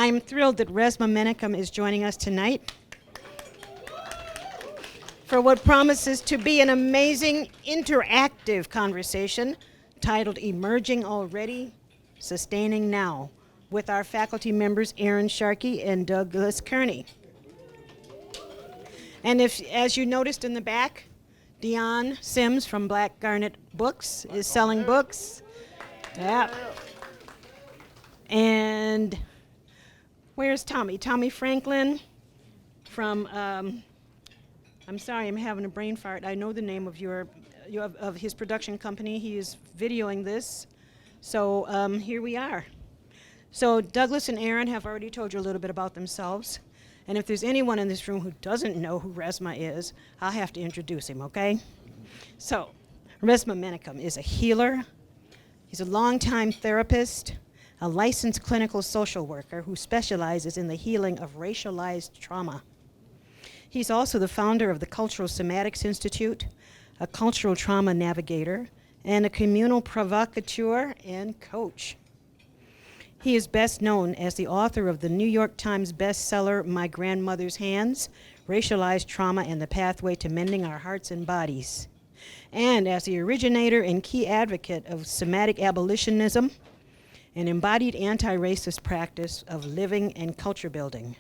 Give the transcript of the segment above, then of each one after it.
I'm thrilled that Resmaa Menakem is joining us tonight for what promises to be an amazing interactive conversation titled Emerging Already, Sustaining Now, with our faculty members Erin Sharkey and Douglas Kearney. And if, as you noticed in the back, Dion Sims from Black Garnet Books is selling books. Yeah. And where's Tommy? Tommy Franklin from, I'm sorry, I'm having a brain fart. I know the name of of his production company. He is videoing this. So here we are. So Douglas and Erin have already told you a little bit about themselves. And if there's anyone in this room who doesn't know who Resmaa is, I'll have to introduce him, okay? So, Resmaa Menakem is a healer. He's a longtime therapist, a licensed clinical social worker who specializes in the healing of racialized trauma. He's also the founder of the Cultural Somatics Institute, a cultural trauma navigator, and a communal provocateur and coach. He is best known as the author of the New York Times bestseller, My Grandmother's Hands, Racialized Trauma and the Pathway to Mending Our Hearts and Bodies, and as the originator and key advocate of somatic abolitionism, an embodied anti-racist practice of living and culture building.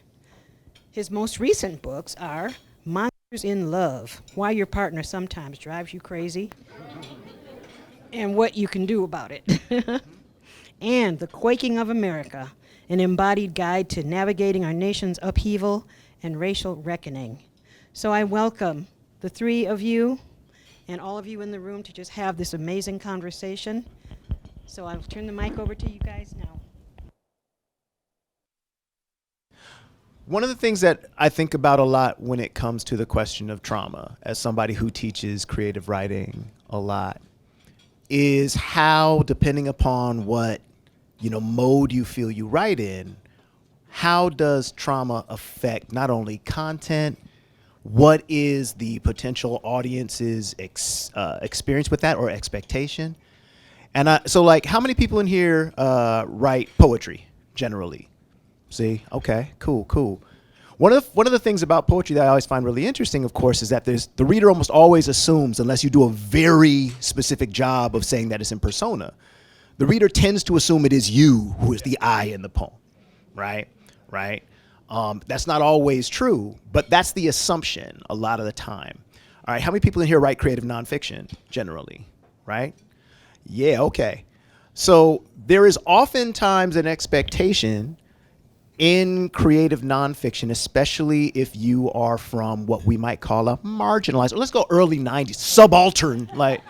His most recent books are Monsters in Love, Why Your Partner Sometimes Drives You Crazy, and What You Can Do About It. And The Quaking of America, an embodied guide to navigating our nation's upheaval and racial reckoning. So I welcome the three of you and all of you in the room to just have this amazing conversation. So I'll turn the mic over to you guys now. One of the things that I think about a lot when it comes to the question of trauma, as somebody who teaches creative writing a lot, is how, depending upon what mode you feel you write in, how does trauma affect not only content, what is the potential audience's experience with that or expectation? And so like, how many people in here write poetry generally? See, okay, cool. One of the things about poetry that I always find really interesting, of course, is that the reader almost always assumes, unless you do a very specific job of saying that it's in persona, the reader tends to assume it is you who is the I in the poem, right? That's not always true, but that's the assumption a lot of the time. All right, how many people in here write creative nonfiction generally, right? Yeah, okay. So there is oftentimes an expectation in creative nonfiction, especially if you are from what we might call a marginalized, or let's go early 90s, subaltern, like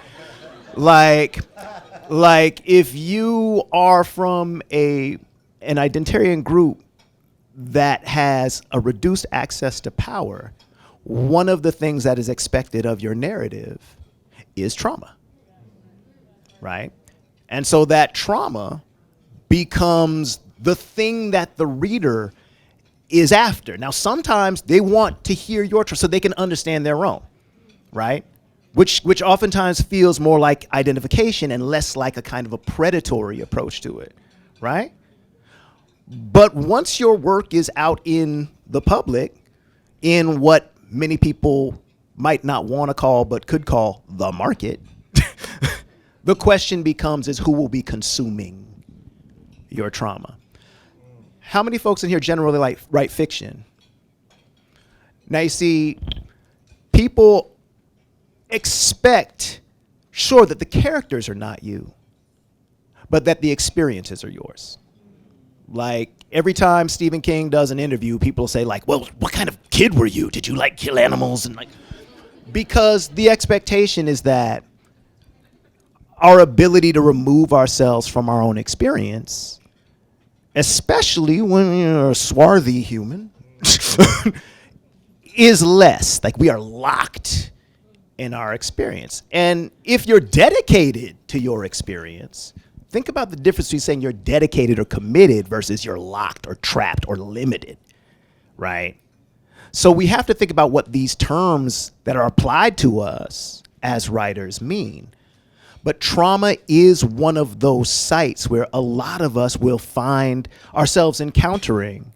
if you are from an identitarian group that has a reduced access to power, one of the things that is expected of your narrative is trauma, right? And so that trauma becomes the thing that the reader is after. Now, sometimes they want to hear your trauma so they can understand their own, right? Which oftentimes feels more like identification and less like a kind of a predatory approach to it, right? But once your work is out in the public, in what many people might not want to call but could call the market, the question becomes is who will be consuming your trauma? How many folks in here generally write fiction? Now you see, people expect, sure, that the characters are not you, but that the experiences are yours. Like every time Stephen King does an interview, people say like, well, what kind of kid were you? Did you like kill animals? And because the expectation is that our ability to remove ourselves from our own experience, especially when you're a swarthy human, is less. Like we are locked in our experience. And if you're dedicated to your experience, think about the difference between saying you're dedicated or committed versus you're locked or trapped or limited, right? So we have to think about what these terms that are applied to us as writers mean. But trauma is one of those sites where a lot of us will find ourselves encountering.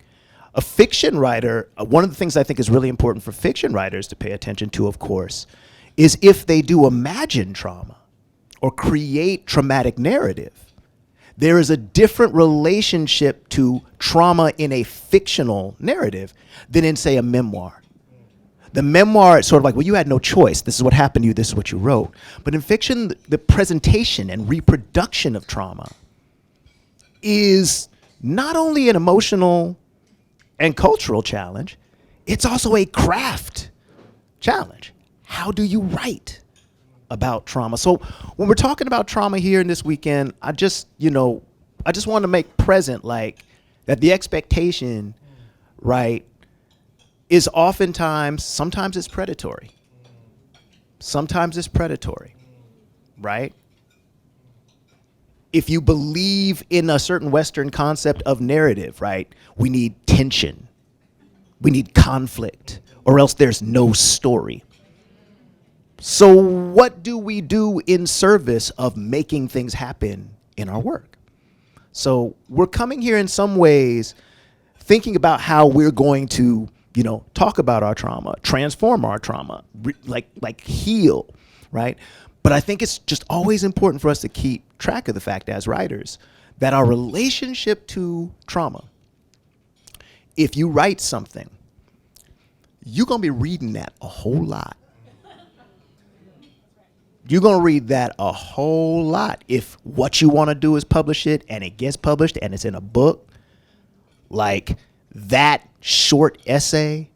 A fiction writer, one of the things I think is really important for fiction writers to pay attention to, of course, is if they do imagine trauma or create traumatic narrative, there is a different relationship to trauma in a fictional narrative than in, say, a memoir. The memoir, it's sort of like, well, you had no choice. This is what happened to you. This is what you wrote. But in fiction, the presentation and reproduction of trauma is not only an emotional and cultural challenge, it's also a craft challenge. How do you write about trauma? So when we're talking about trauma here in this weekend, I just want to make present like that the expectation, right, is oftentimes, sometimes it's predatory. Sometimes it's predatory, right? If you believe in a certain Western concept of narrative, right, we need tension, we need conflict, or else there's no story. So what do we do in service of making things happen in our work? So we're coming here in some ways thinking about how we're going to, talk about our trauma, transform our trauma, like heal, right? But I think it's just always important for us to keep track of the fact as writers that our relationship to trauma, if you write something, you're going to be reading that a whole lot. You're going to read that a whole lot. If what you want to do is publish it and it gets published and it's in a book, like that short essay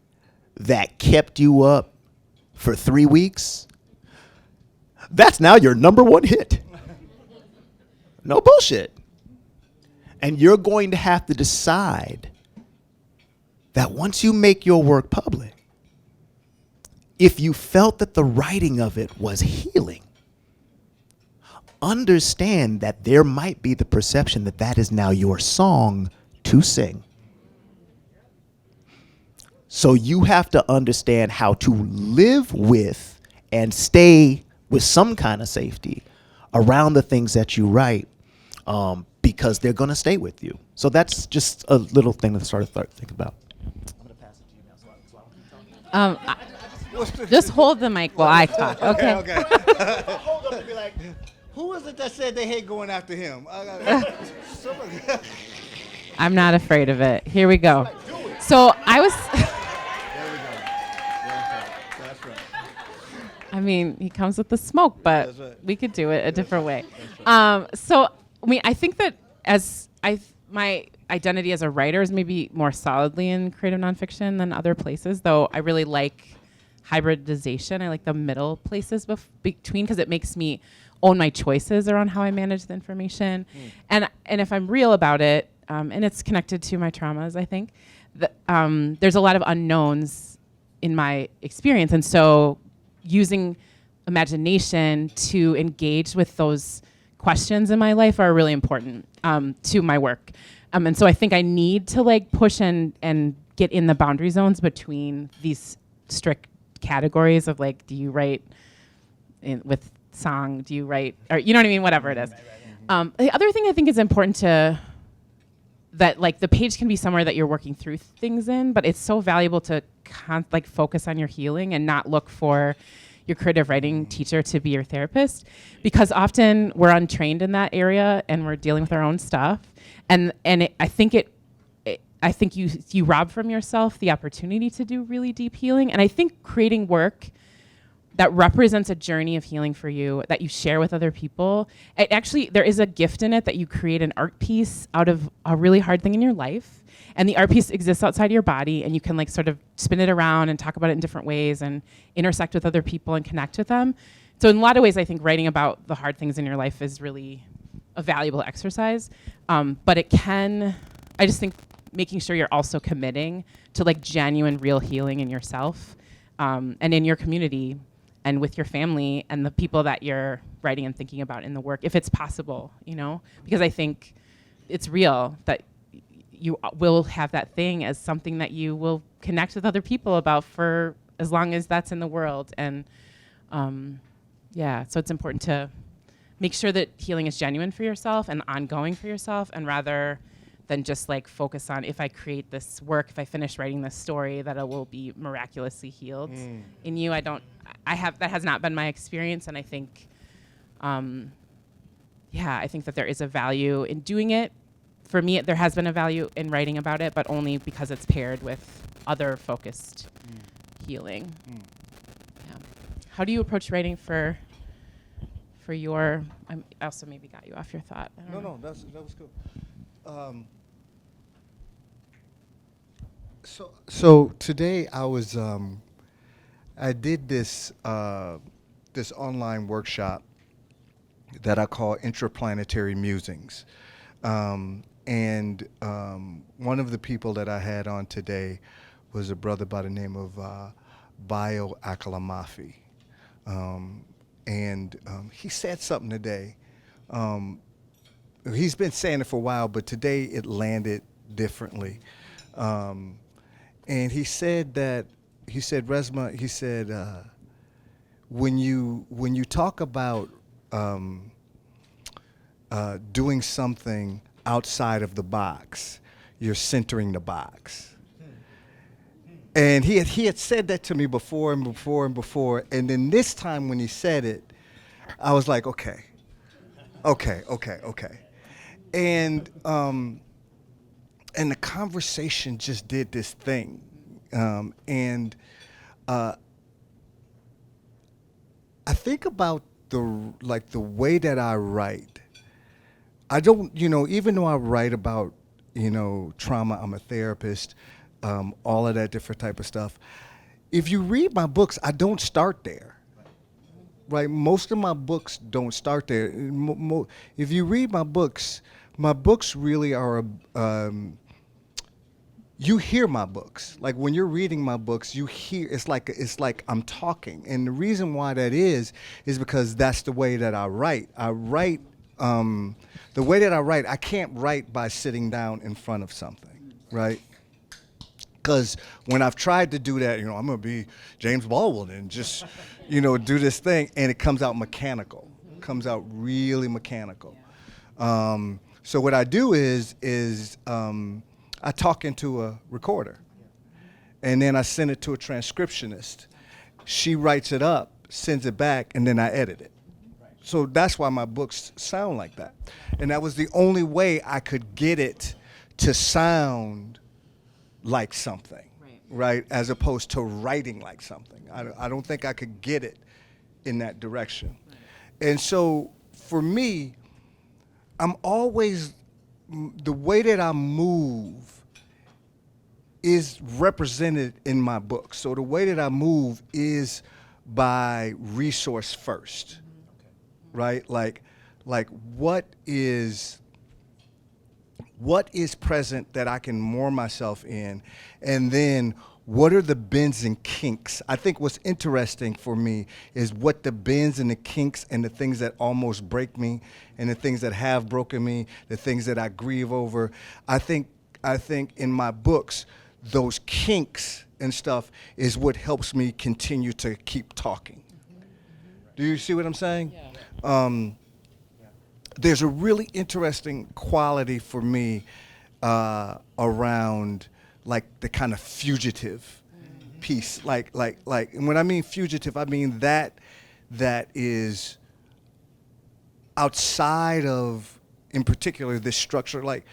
that kept you up for 3 weeks, that's now your #1 hit. No bullshit. And you're going to have to decide that once you make your work public, if you felt that the writing of it was healing, understand that there might be the perception that that is now your song to sing. So you have to understand how to live with and stay with some kind of safety around the things that you write, because they're going to stay with you. So that's just a little thing to start to think about. I'm going to pass it to you now. Just hold the mic while I talk, okay? Okay. Hold up and be like, who is it that said they hate going after him? I'm not afraid of it. Here we go. So I was... There we go. That's right. I mean, he comes with the smoke, but That's right. we could do it a different way. Right. I think that my identity as a writer is maybe more solidly in creative nonfiction than other places, though I really like hybridization. I like the middle places between, because it makes me own my choices around how I manage the information. And if I'm real about it, and it's connected to my traumas, I think, there's a lot of unknowns in my experience. And so using imagination to engage with those questions in my life are really important to my work. And so I think I need to push and get in the boundary zones between these strict categories of do you write with song, do you write, or you know what I mean, whatever it is. The other thing I think is important that the page can be somewhere that you're working through things in, but it's so valuable to focus on your healing and not look for your creative writing teacher to be your therapist, because often we're untrained in that area and we're dealing with our own stuff. I think you rob from yourself the opportunity to do really deep healing. And I think creating work that represents a journey of healing for you that you share with other people, there is a gift in it that you create an art piece out of a really hard thing in your life. And the art piece exists outside your body, and you can sort of spin it around and talk about it in different ways and intersect with other people and connect with them. So in a lot of ways, I think writing about the hard things in your life is really a valuable exercise. But I just think making sure you're also committing to genuine, real healing in yourself and in your community and with your family and the people that you're writing and thinking about in the work, if it's possible, because I think it's real that you will have that thing as something that you will connect with other people about for as long as that's in the world. And so it's important to make sure that healing is genuine for yourself and ongoing for yourself, and rather than just like focus on, if I create this work, if I finish writing this story, that it will be miraculously healed in you. That has not been my experience, and I think, I think that there is a value in doing it. For me, there has been a value in writing about it, but only because it's paired with other focused healing. Yeah. How do you approach writing for your? I also maybe got you off your thought. I don't know. No, that was cool. So today I was I did this this online workshop that I call Intraplanetary Musings. And one of the people that I had on today was a brother by the name of Bayo Akalamafi. And he said something today. He's been saying it for a while, but today it landed differently. And he said, Resmaa, he said, when you talk about doing something outside of the box, you're centering the box. And he had said that to me before and before and before. And then this time when he said it, I was like, okay. And the conversation just did this thing. And I think about the way that I write. I don't, even though I write about, trauma, I'm a therapist, all of that different type of stuff. If you read my books, I don't start there. Right? Most of my books don't start there. If you read my books really are, you hear my books. Like when you're reading my books, you hear, it's like I'm talking. And the reason why that is because that's the way that I write. The way that I write, I can't write by sitting down in front of something, right? Because when I've tried to do that, I'm going to be James Baldwin and just, do this thing, and it comes out mechanical. It comes out really mechanical. So what I do is I talk into a recorder, and then I send it to a transcriptionist. She writes it up, sends it back, and then I edit it. So that's why my books sound like that. And that was the only way I could get it to sound like something, right? As opposed to writing like something. I don't think I could get it in that direction. And so for me, I'm always, the way that I move is represented in my books. So the way that I move is by resource first. Right? Like what is present that I can moor myself in, and then what are the bends and kinks? I think what's interesting for me is what the bends and the kinks and the things that almost break me and the things that have broken me, the things that I grieve over. I think in my books, those kinks and stuff is what helps me continue to keep talking. Do you see what I'm saying? Yeah. There's a really interesting quality for me around like the kind of fugitive piece. Like, and when I mean fugitive, I mean that is outside of, in particular, this structure. Like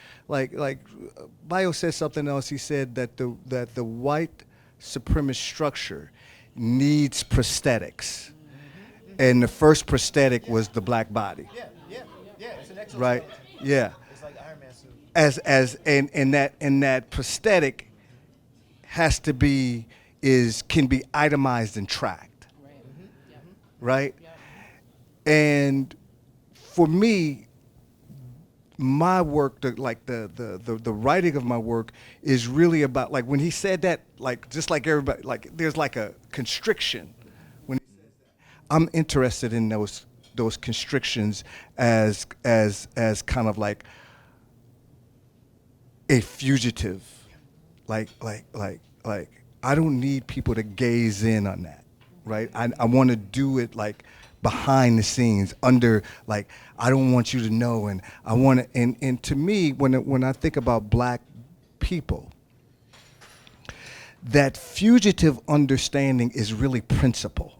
Bayo said something else. He said that the white supremacist structure needs prosthetics. And the first prosthetic was the black body. Yeah. It's an exoskeleton. Right? Yeah. It's like Iron Man suit. And that prosthetic has to be, can be itemized and tracked. Right. Right? Yeah. And for me, my work, the writing of my work is really about, like when he said that, like just like everybody, like there's like a constriction. I'm interested in those constrictions as kind of like a fugitive. Like I don't need people to gaze in on that, right? I want to do it like behind the scenes, under, like, I don't want you to know, and I want to, and to me, when I think about black people, that fugitive understanding is really principle.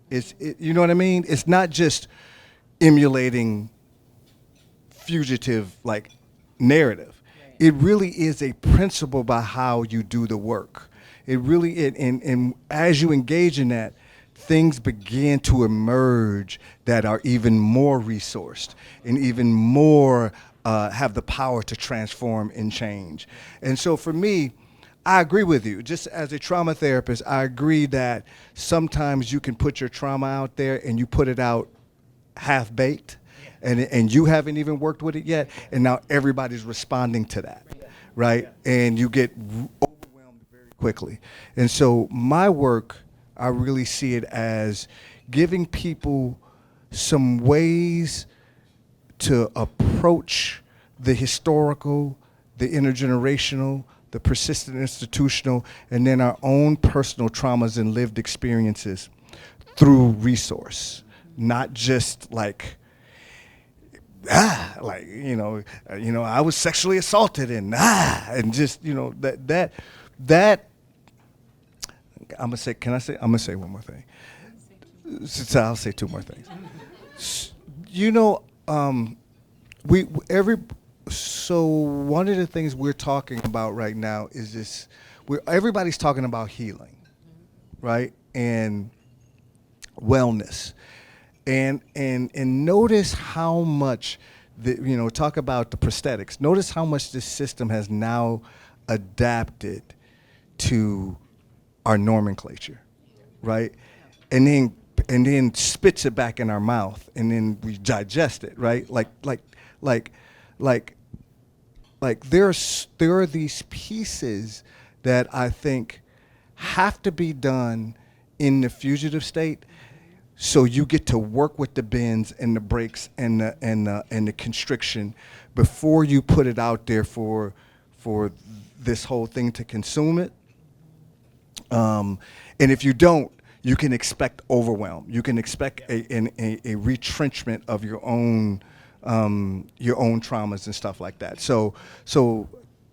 You know what I mean? It's not just emulating fugitive, like, narrative. It really is a principle by how you do the work. It really, and as you engage in that, things begin to emerge that are even more resourced and even more have the power to transform and change. And so for me, I agree with you. Just as a trauma therapist, I agree that sometimes you can put your trauma out there and you put it out half-baked, and you haven't even worked with it yet, and now everybody's responding to that, right? And you get overwhelmed very quickly. And so my work, I really see it as giving people some ways to approach the historical, the intergenerational, the persistent institutional, and then our own personal traumas and lived experiences through resource, not just like, like, I was sexually assaulted and just, that I'm gonna say, I'm gonna say one more thing. So I'll say two more things. So one of the things we're talking about right now is this, everybody's talking about healing, right? And wellness. And notice how much, talk about the prosthetics. Notice how much this system has now adapted to our nomenclature, right? And then spits it back in our mouth, and then we digest it, right? Like there are these pieces that I think have to be done in the fugitive state, so you get to work with the bends and the breaks and the constriction before you put it out there for this whole thing to consume it. And if you don't, you can expect overwhelm. You can expect a retrenchment of your own traumas and stuff like that. So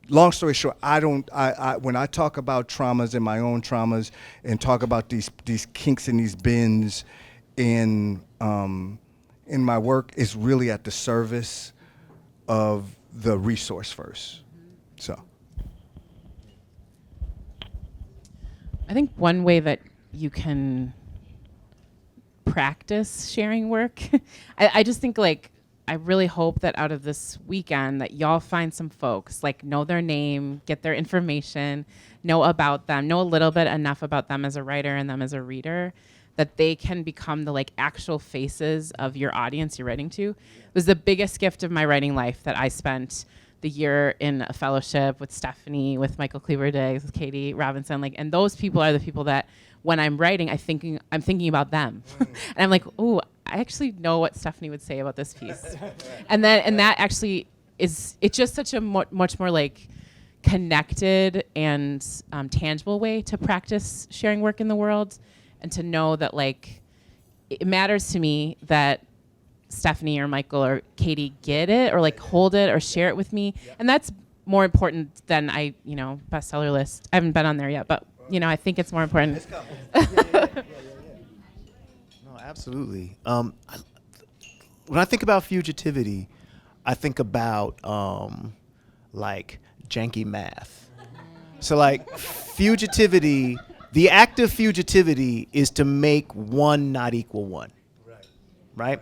long story short, when I talk about traumas and my own traumas and talk about these kinks and these bends in my work, is really at the service of the resource first. So I think one way that you can practice sharing work, I just think, like, I really hope that out of this weekend that y'all find some folks, like, know their name, get their information, know about them, know a little bit enough about them as a writer and them as a reader, that they can become the, like, actual faces of your audience you're writing to. It was the biggest gift of my writing life that I spent the year in a fellowship with Stephanie, with Michael Cleaver-Diggs, with Katie Robinson, like, and those people are the people that when I'm writing, I'm thinking about them. And I'm like, oh, I actually know what Stephanie would say about this piece. and that actually it's just such a much more, like, connected and tangible way to practice sharing work in the world, and to know that, like, it matters to me that Stephanie or Michael or Katie get it, or, like, hold it or share it with me. Yep. And that's more important than bestseller list. I haven't been on there yet, but I think it's more important. It's coming. No, absolutely. When I think about fugitivity, I think about like janky math. So, like, fugitivity, the act of fugitivity is to make one not equal one. Right?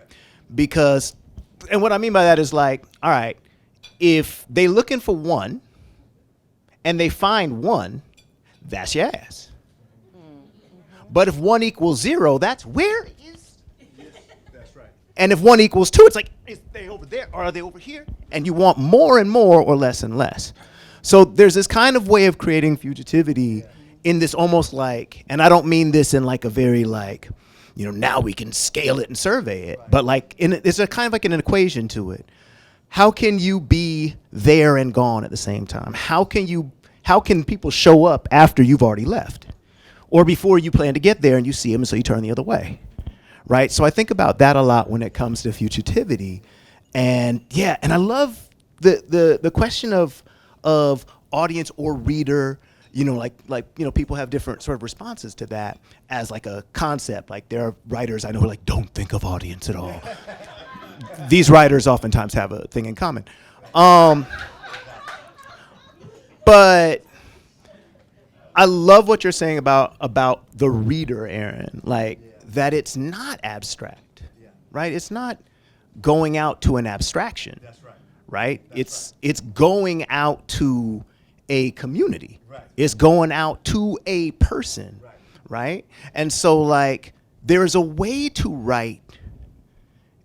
Because, and what I mean by that is, like, all right, if they looking for one and they find one, that's your ass. But if 1 equals 0, that's where is. That's right. And if 1 equals 2, it's like, is they over there or are they over here? And you want more and more or less and less. So there's this kind of way of creating fugitivity in this almost like, and I don't mean this in, like, a very, like, now we can scale it and survey it, but, like, it's a kind of like an equation to it. How can you be there and gone at the same time? How can people show up after you've already left, or before you plan to get there and you see them and so you turn the other way, right? So I think about that a lot when it comes to fugitivity. And yeah, and I love the question of audience or reader, people have different sort of responses to that as like a concept. Like there are writers I know who are like, don't think of audience at all. These writers oftentimes have a thing in common. But I love what you're saying about the reader, Erin, like that it's not abstract, right? It's not going out to an abstraction, right? It's going out to a community. It's going out to a person, right? And so like there's a way to write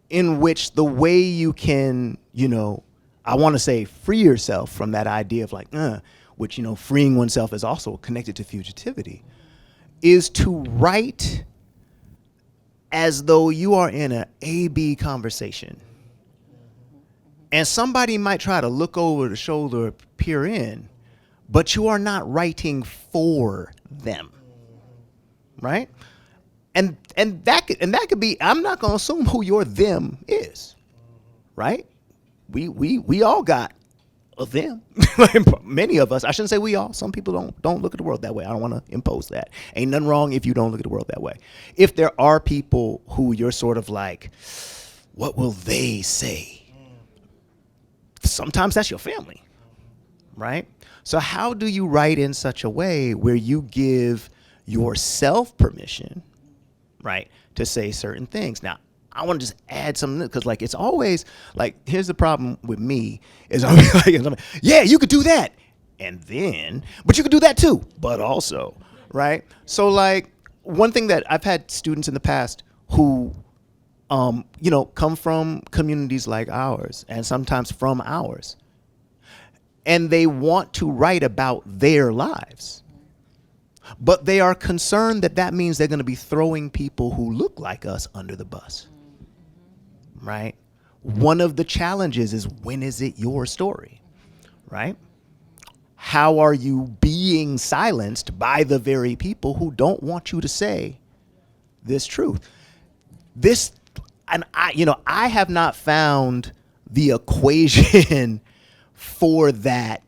in which the way you can, I want to say free yourself from that idea of like, which, freeing oneself is also connected to fugitivity, is to write as though you are in an A-B conversation. And somebody might try to look over the shoulder or peer in, but you are not writing for them, right? And that could be, I'm not gonna assume who your them is, right? We all got a them. Many of us, I shouldn't say we all, some people don't look at the world that way. I don't wanna impose that. Ain't nothing wrong if you don't look at the world that way. If there are people who you're sort of like, what will they say? Sometimes that's your family, right? So how do you write in such a way where you give yourself permission, right, to say certain things? Now, I want to just add something, because like it's always like, here's the problem with me is I'm like, yeah, you could do that, and then, but you could do that too, but also, right? So like one thing that I've had students in the past who come from communities like ours and sometimes from ours, and they want to write about their lives, but they are concerned that means they're going to be throwing people who look like us under the bus, right? One of the challenges is, when is it your story, right? How are you being silenced by the very people who don't want you to say this truth? And I have not found the equation for that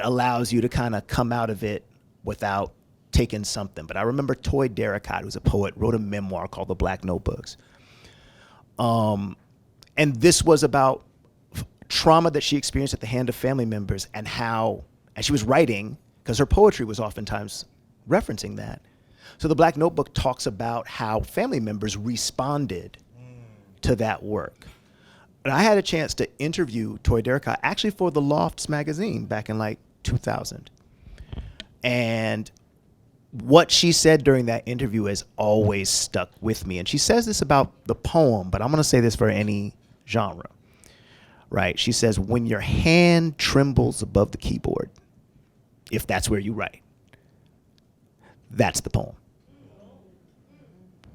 allows you to kind of come out of it without taking something. But I remember Toy Derricott, who's a poet, wrote a memoir called The Black Notebooks. And this was about trauma that she experienced at the hand of family members, and she was writing, because her poetry was oftentimes referencing that. So The Black Notebook talks about how family members responded to that work. And I had a chance to interview Toy Derricott actually for the Lofts magazine back in like 2000. And what she said during that interview has always stuck with me. And she says this about the poem, but I'm going to say this for any genre, right? She says, when your hand trembles above the keyboard, if that's where you write, that's the poem.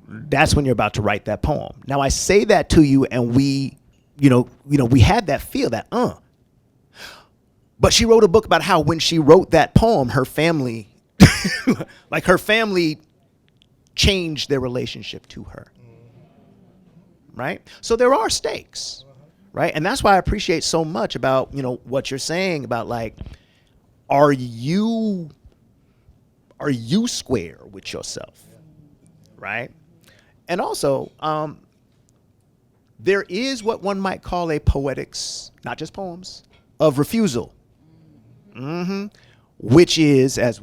That's when you're about to write that poem. Now I say that to you, and we had that feel that, but she wrote a book about how when she wrote that poem, her family, like her family changed their relationship to her, right? So there are stakes, right? And that's why I appreciate so much about, what you're saying about like, are you square with yourself, right? And also, there is what one might call a poetics, not just poems, of refusal. Which is, as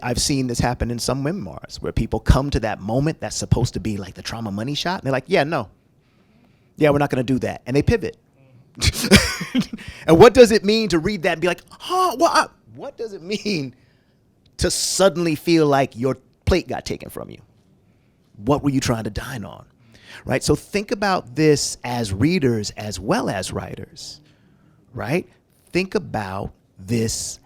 I've seen this happen in some memoirs, where people come to that moment that's supposed to be like the trauma money shot, and they're like, yeah, no. Yeah, we're not going to do that. And they pivot. And what does it mean to read that and be like, what does it mean to suddenly feel like your plate got taken from you? What were you trying to dine on, right? So think about this as readers as well as writers, right? Think about this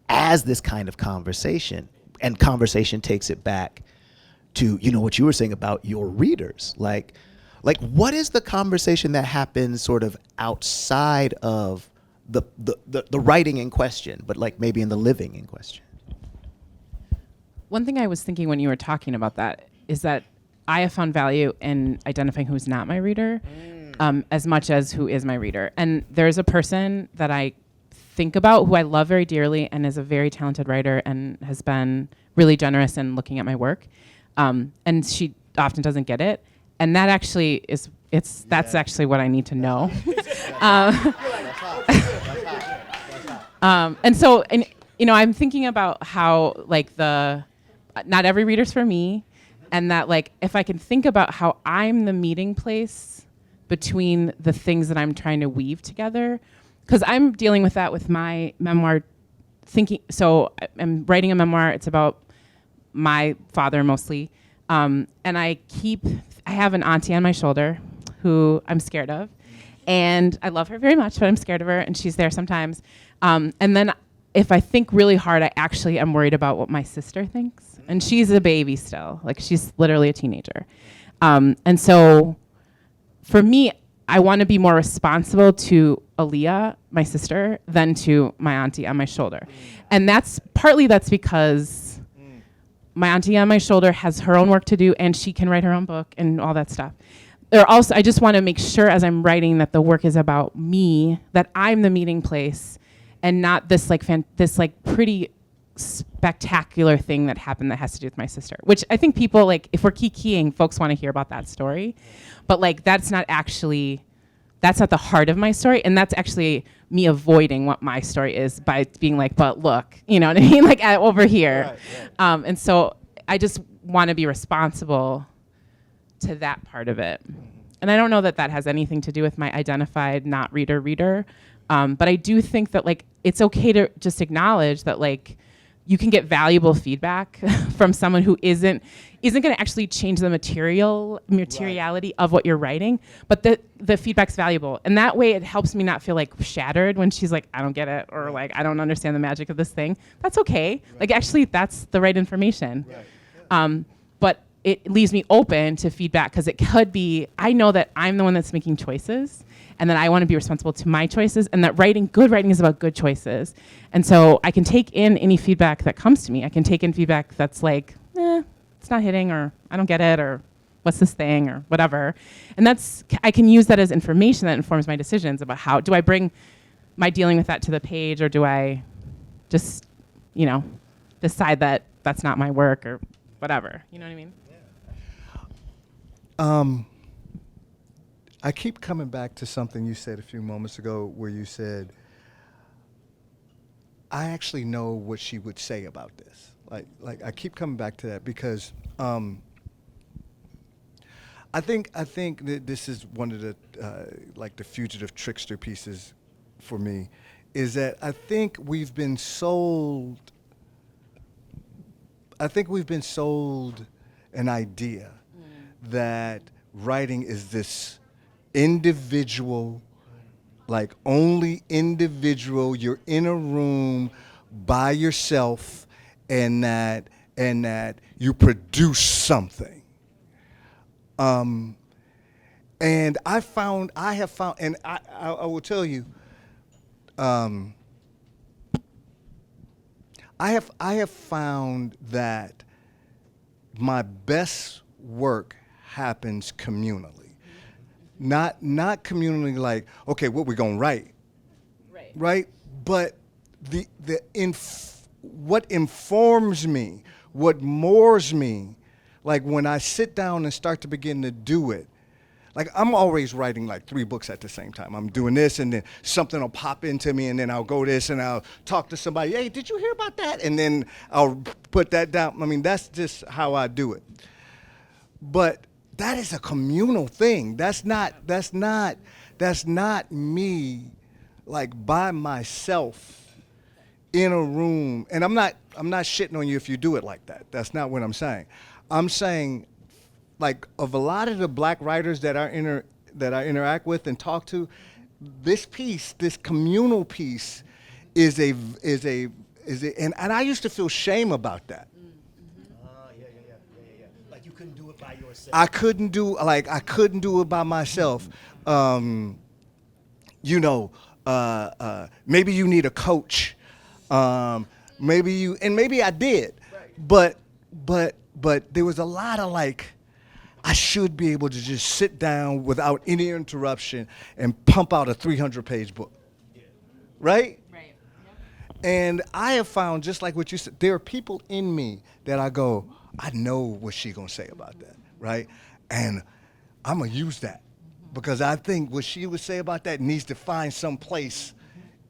as this kind of conversation, and conversation takes it back to, what you were saying about your readers. Like what is the conversation that happens sort of outside of the writing in question, but like maybe in the living in question? One thing I was thinking when you were talking about that is that I have found value in identifying who's not my reader, as much as who is my reader. And there's a person that I think about who I love very dearly and is a very talented writer and has been really generous in looking at my work. And she often doesn't get it. And that actually that's actually what I need to know. And so, I'm thinking about how not every reader's for me, and that if I can think about how I'm the meeting place between the things that I'm trying to weave together, because I'm dealing with that with my memoir thinking. So I'm writing a memoir. It's about my father mostly. And I have an auntie on my shoulder who I'm scared of. And I love her very much, but I'm scared of her, and she's there sometimes. And then if I think really hard, I actually am worried about what my sister thinks. And she's a baby still. She's literally a teenager. And so for me, I want to be more responsible to Aaliyah, my sister, than to my auntie on my shoulder. And that's because my auntie on my shoulder has her own work to do, and she can write her own book and all that stuff. I just want to make sure as I'm writing that the work is about me, that I'm the meeting place, and not this pretty spectacular thing that happened that has to do with my sister. Which I think people if we're kikiing, folks want to hear about that story, but that's not the heart of my story, and that's actually me avoiding what my story is by being but look, you know what I mean, over here. Right. And so I just want to be responsible to that part of it. And I don't know that has anything to do with my identified not reader, but I do think that it's okay to just acknowledge that you can get valuable feedback from someone who isn't going to actually change the materiality of what you're writing, but the feedback's valuable. And that way it helps me not feel shattered when she's I don't get it, or I don't understand the magic of this thing. That's okay. Right. Actually, that's the right information. Right. But it leaves me open to feedback, because it could be, I know that I'm the one that's making choices, and that I want to be responsible to my choices, and that good writing is about good choices. And so I can take in any feedback that comes to me. I can take in feedback that's it's not hitting, or I don't get it, or what's this thing, or whatever. And I can use that as information that informs my decisions about how do I bring my dealing with that to the page, or do I just, decide that that's not my work, or whatever. You know what I mean? I keep coming back to something you said a few moments ago, where you said, I actually know what she would say about this. I keep coming back to that because I think that this is one of the the fugitive trickster pieces for me, is that I think we've been sold an idea that writing is this individual, only individual, you're in a room by yourself, and that you produce something. And I have found, and I will tell you, I have found that my best work happens communally. Not communally okay, what we're gonna write. Right? But what informs me, what moors me, when I sit down and start to begin to do it, I'm always writing 3 books at the same time. I'm doing this, and then something will pop into me, and then I'll go this, and I'll talk to somebody, hey, did you hear about that? And then I'll put that down. I mean, that's just how I do it. But that is a communal thing. That's not me by myself in a room. And I'm not shitting on you if you do it like that. That's not what I'm saying. I'm saying of a lot of the black writers that I interact with and talk to, this communal piece is a and I used to feel shame about that. You couldn't do it by yourself. I couldn't do it by myself. Maybe you need a coach. Maybe I did. Right. But there was a lot of I should be able to just sit down without any interruption and pump out a 300-page book. Right? Right. And I have found, just like what you said, there are people in me that I go, I know what she's going to say about that, right? And I'm going to use that because I think what she would say about that needs to find some place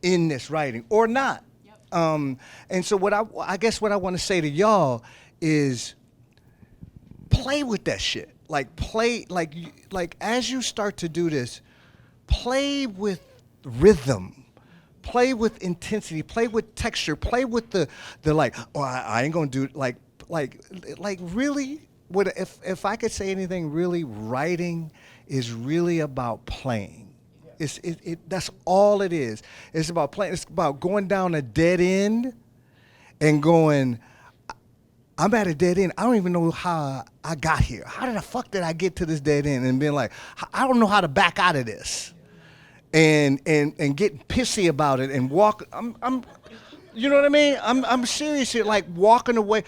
in this writing or not. And so what I guess what I want to say to y'all is play with that shit. Like play, like as you start to do this, play with rhythm. Play with intensity, play with texture, play with the like, oh, I ain't gonna do like really, what if I could say anything, really writing is really about playing. That's all it is. It's about playing. It's about going down a dead end and going, I'm at a dead end. I don't even know how I got here. How the fuck did I get to this dead end? And being like, I don't know how to back out of this. And getting pissy about it and walk. I'm, you know what I mean? I'm serious here. Like walking away.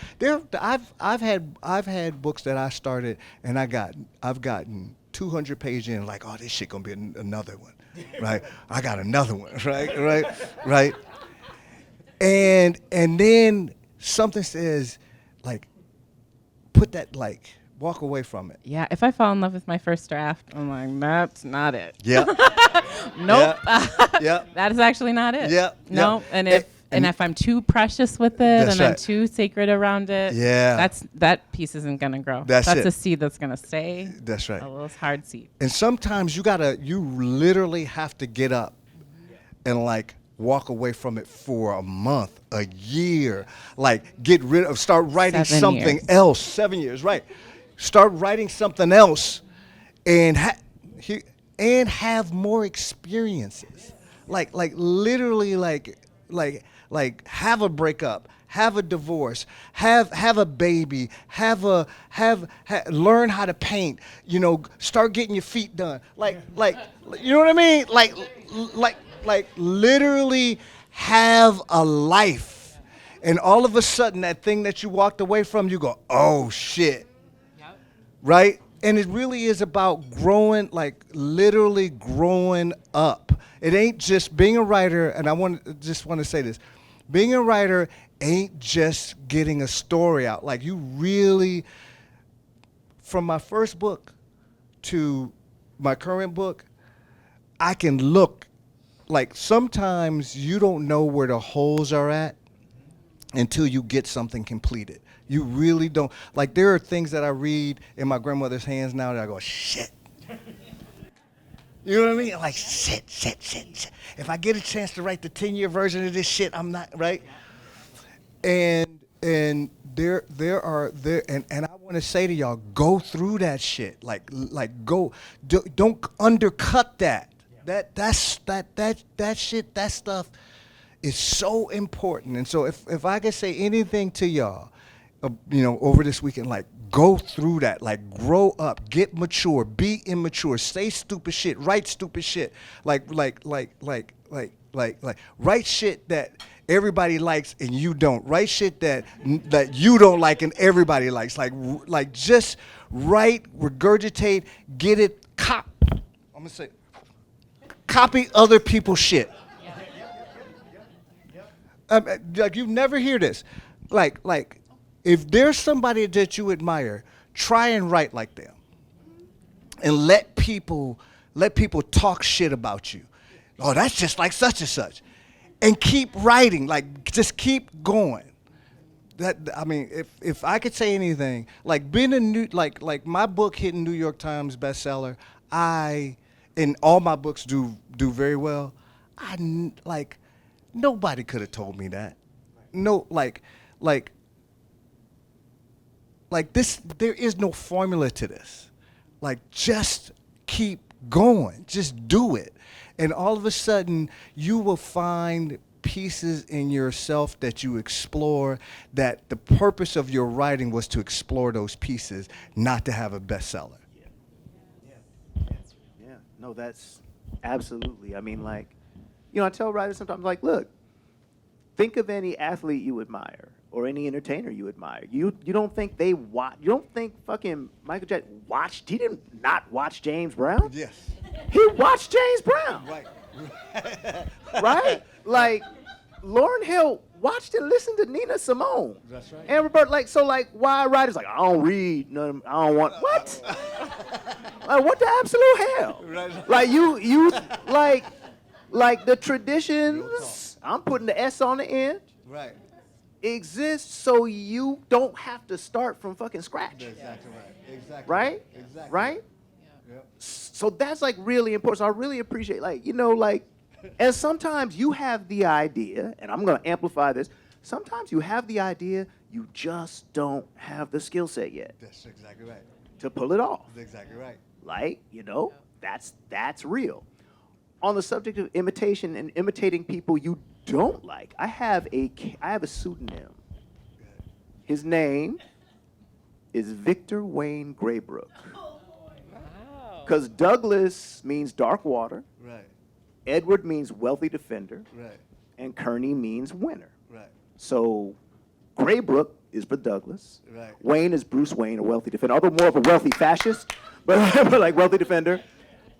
I've had books that I started and I've gotten 200 pages in. Like, oh, this shit gonna be another one, right? I got another one, right. And then something says, like, put that like. Walk away from it. Yeah, if I fall in love with my first draft, I'm like, that's not it. Yeah. Nope. Yeah. That is actually not it. Yeah. Nope. Yeah. And if I'm too precious with it That's and I'm right. too sacred around it, Yeah. that piece isn't gonna grow. That's it. a seed that's gonna stay. That's right. A little hard seed. And sometimes you literally have to get up and like walk away from it for a month, a year, like start writing 7 something years. else. 7 years, right? Start writing something else, and have more experiences, like literally, like have a breakup, have a divorce, have a baby, learn how to paint, start getting your feet done, like you know what I mean, like literally have a life, and all of a sudden that thing that you walked away from, you go, oh shit. Right? And it really is about growing, like literally growing up. It ain't just being a writer, and I just want to say this. Being a writer ain't just getting a story out. Like you really, from my first book to my current book, I can look, like sometimes you don't know where the holes are at until you get something completed. You really don't. Like, there are things that I read in my grandmother's hands now that I go, shit. You know what I mean? Like, shit. If I get a chance to write the 10-year version of this shit, I'm not, right? And there are, and I want to say to y'all, go through that shit. Like go, don't undercut that. That shit, that stuff is so important. And so if I could say anything to y'all, over this weekend, like go through that, like grow up, get mature, be immature, say stupid shit, write stupid shit, like write shit that everybody likes and you don't, write shit that you don't like and everybody likes, like just write, regurgitate, get it, I'm gonna say, copy other people's shit. Like you never hear this, like. If there's somebody that you admire, try and write like them. And let people talk shit about you. Oh, that's just like such and such. And keep writing, like just keep going. If I could say anything, like being like my book hitting New York Times bestseller, and all my books do very well. Nobody could have told me that. No, like this, there is no formula to this. Like, just keep going. Just do it. And all of a sudden, you will find pieces in yourself that you explore, that the purpose of your writing was to explore those pieces, not to have a bestseller. Yeah. No, that's absolutely. I mean, like, I tell writers sometimes, like, look, think of any athlete you admire. or any entertainer you admire. You don't think they watch? You don't think fucking Michael Jackson watched? He didn't not watch James Brown. Yes. He watched James Brown. Right. Right? Like, Lauryn Hill watched and listened to Nina Simone. That's right. And Robert, like, so, like, why writers like, I don't read, none, I don't want, what? Like, what the absolute hell? Right. Like, you, like the traditions, I'm putting the S on the end, Right. exist so you don't have to start from fucking scratch. Exactly right. Exactly. Right? Exactly. Right? Yep. So that's like really important. So I really appreciate, like, you know, like, and sometimes you have the idea, and I'm gonna amplify this. Sometimes you have the idea, you just don't have the skill set yet That's exactly right. to pull it off. That's exactly right. Like, you know, that's real. On the subject of imitation and imitating people you don't like, I have a pseudonym. His name is Victor Wayne Graybrook. Because Douglas means dark water, Right. Edward means wealthy defender, Right. and Kearney means winner. Right. So Graybrook is for Douglas. Right. Wayne is Bruce Wayne, a wealthy defender, although more of a wealthy fascist, but like wealthy defender.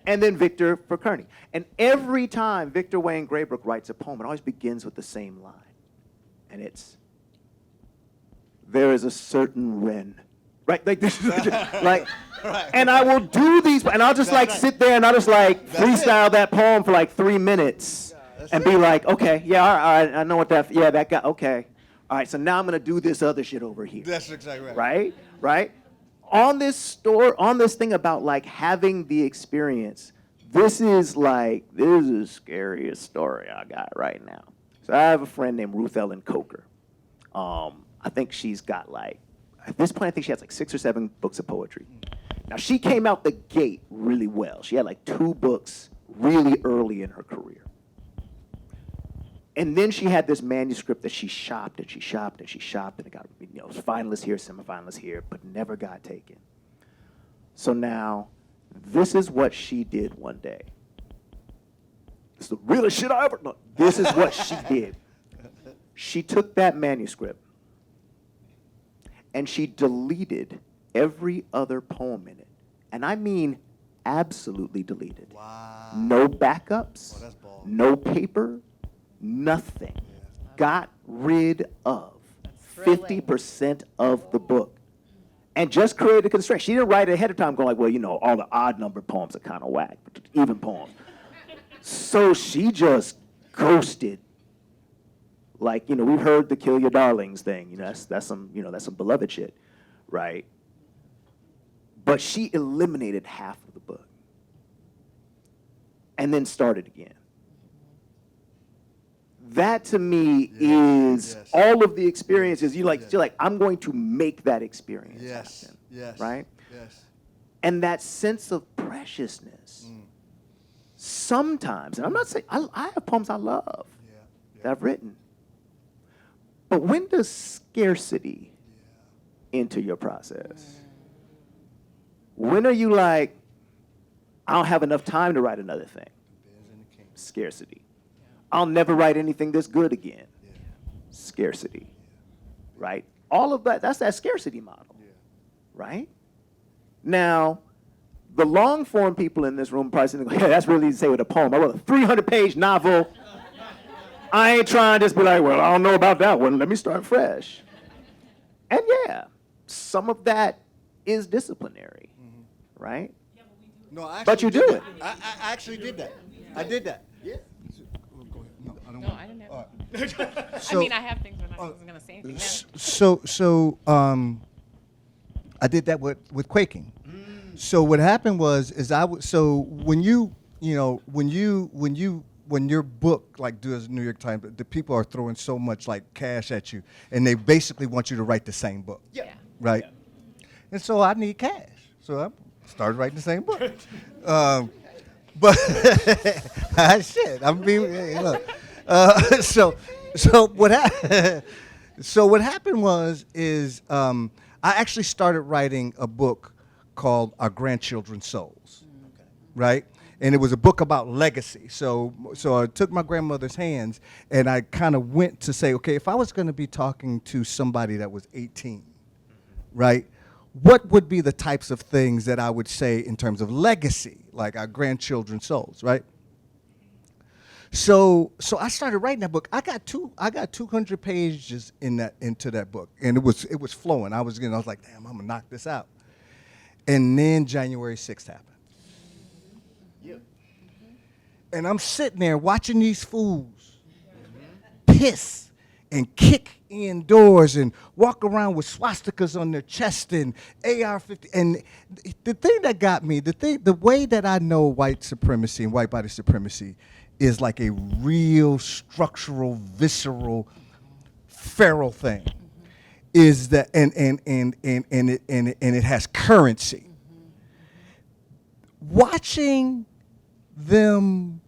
And then Victor for Kearney. And every time Victor Wayne Graybrook writes a poem, it always begins with the same line. And it's, there is a certain wren. Right? Like this is like, Right. and I will do these, and I'll just like sit there and I'll just like freestyle that poem for like 3 minutes and be like, okay, yeah, all right, I know what that, yeah, that guy, okay. All right, so now I'm gonna do this other shit over here. That's exactly right. Right? Right? On this thing about like having the experience, this is the scariest story I got right now. So I have a friend named Ruth Ellen Coker. I think she's got like, at this point, I think she has like 6 or 7 books of poetry. Now she came out the gate really well. She had like 2 books really early in her career. And then she had this manuscript that she shopped and she shopped and she shopped, and it got, you know, finalists here, semifinalists here, but never got taken. So now, this is what she did one day. It's the realest shit I ever done. This is what she did. She took that manuscript and she deleted every other poem in it. And I mean absolutely deleted. Wow. No backups, Oh, that's bold. no paper, nothing. Got rid of 50% of the book. And just created a constraint. She didn't write it ahead of time going like, well, you know, all the odd numbered poems are kind of whack, but even poems. So she just ghosted. Like, you know, we've heard the kill your darlings thing. You know, that's some beloved shit, right? But she eliminated half of the book and then started again. That to me is Yes. all of the experiences. You're like, I'm going to make that experience Yes. happen, Yes. right? Yes. And that sense of preciousness. Sometimes, and I'm not saying, I have poems I love that I've written. But when does scarcity enter your process? When are you like, I don't have enough time to write another thing? Scarcity. I'll never write anything this good again. Scarcity. Right? All of that, that's that scarcity model. Right? Now, the long form people in this room probably saying, yeah, that's really easy to say with a poem. I wrote a 300-page novel. I ain't trying to just be like, well, I don't know about that one. Let me start fresh. And yeah, some of that is disciplinary, right? No, I But you actually do did it. that. I actually did that. I did that. Yeah. Go ahead. No, I don't No, want. I didn't have. All right. I mean, I have things, but I wasn't gonna say anything. So I did that with quaking. So what happened was so when your book like does New York Times, the people are throwing so much like cash at you, and they basically want you to write the same book. Yeah. Right. And so I need cash, so I started writing the same book. But shit, I'm being look. So what happened was I actually started writing a book called Our Grandchildren's Souls, right? and it was a book about legacy. So I took my grandmother's hands, and I kind of went to say, okay, if I was going to be talking to somebody that was 18, right, what would be the types of things that I would say in terms of legacy, like our grandchildren's souls, right? So I started writing that book. I got 200 pages into that book, and it was flowing. I was like, damn, I'm gonna knock this out. And then January 6th happened. Yep. And I'm sitting there watching these fools piss and kick in doors and walk around with swastikas on their chest and AR-50. And the thing that got me, the way that I know white supremacy and white body supremacy is like a real structural, visceral, feral thing. Is that and it has currency. Watching them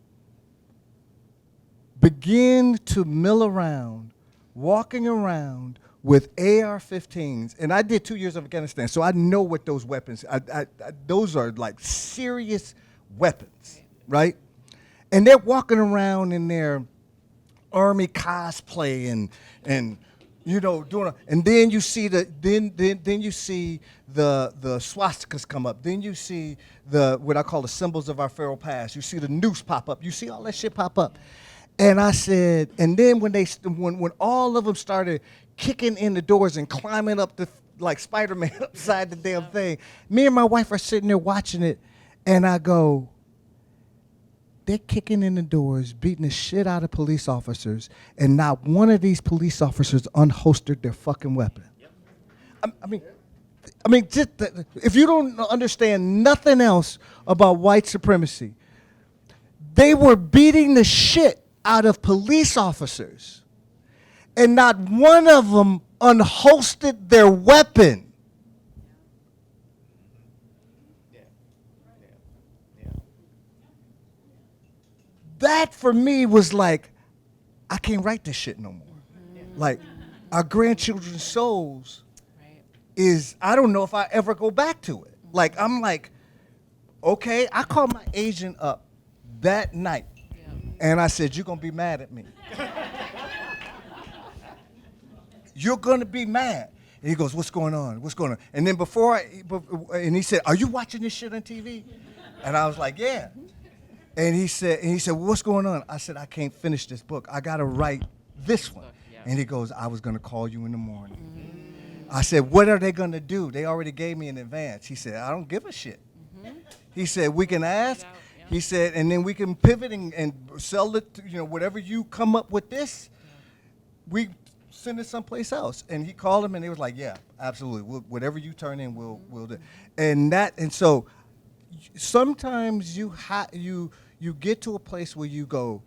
begin to mill around, walking around with AR-15s, and I did 2 years of Afghanistan, so I know what those weapons. Those are like serious weapons, right? And they're walking around in their army cosplay and doing and then you see then you see the swastikas come up. Then you see what I call the symbols of our feral past. You see the noose pop up. You see all that shit pop up. And I said, and then when all of them started kicking in the doors and climbing up like Spider-Man upside the damn thing, me and my wife are sitting there watching it, and I go, they're kicking in the doors, beating the shit out of police officers, and not one of these police officers unholstered their fucking weapon. Yep. I mean, just if you don't understand nothing else about white supremacy, they were beating the shit out of police officers, and not one of them unholstered their weapon. That for me was like, I can't write this shit no more. Like, our grandchildren's souls is, I don't know if I ever go back to it. Like, I'm like, okay, I called my agent up that night, and I said, you're gonna be mad at me. You're gonna be mad. And he goes, what's going on? What's going on? And then and he said, are you watching this shit on TV? And I was like, yeah. And he said, well, what's going on? I said, I can't finish this book. I got to write this one. And he goes, I was going to call you in the morning. I said, what are they going to do? They already gave me an advance. He said, I don't give a shit. He said, we can ask. He said, and then we can pivot and sell it, whatever you come up with this, we send it someplace else. And he called him, and they was like, yeah, absolutely. Whatever you turn in, we'll do. And so sometimes you get to a place where you go,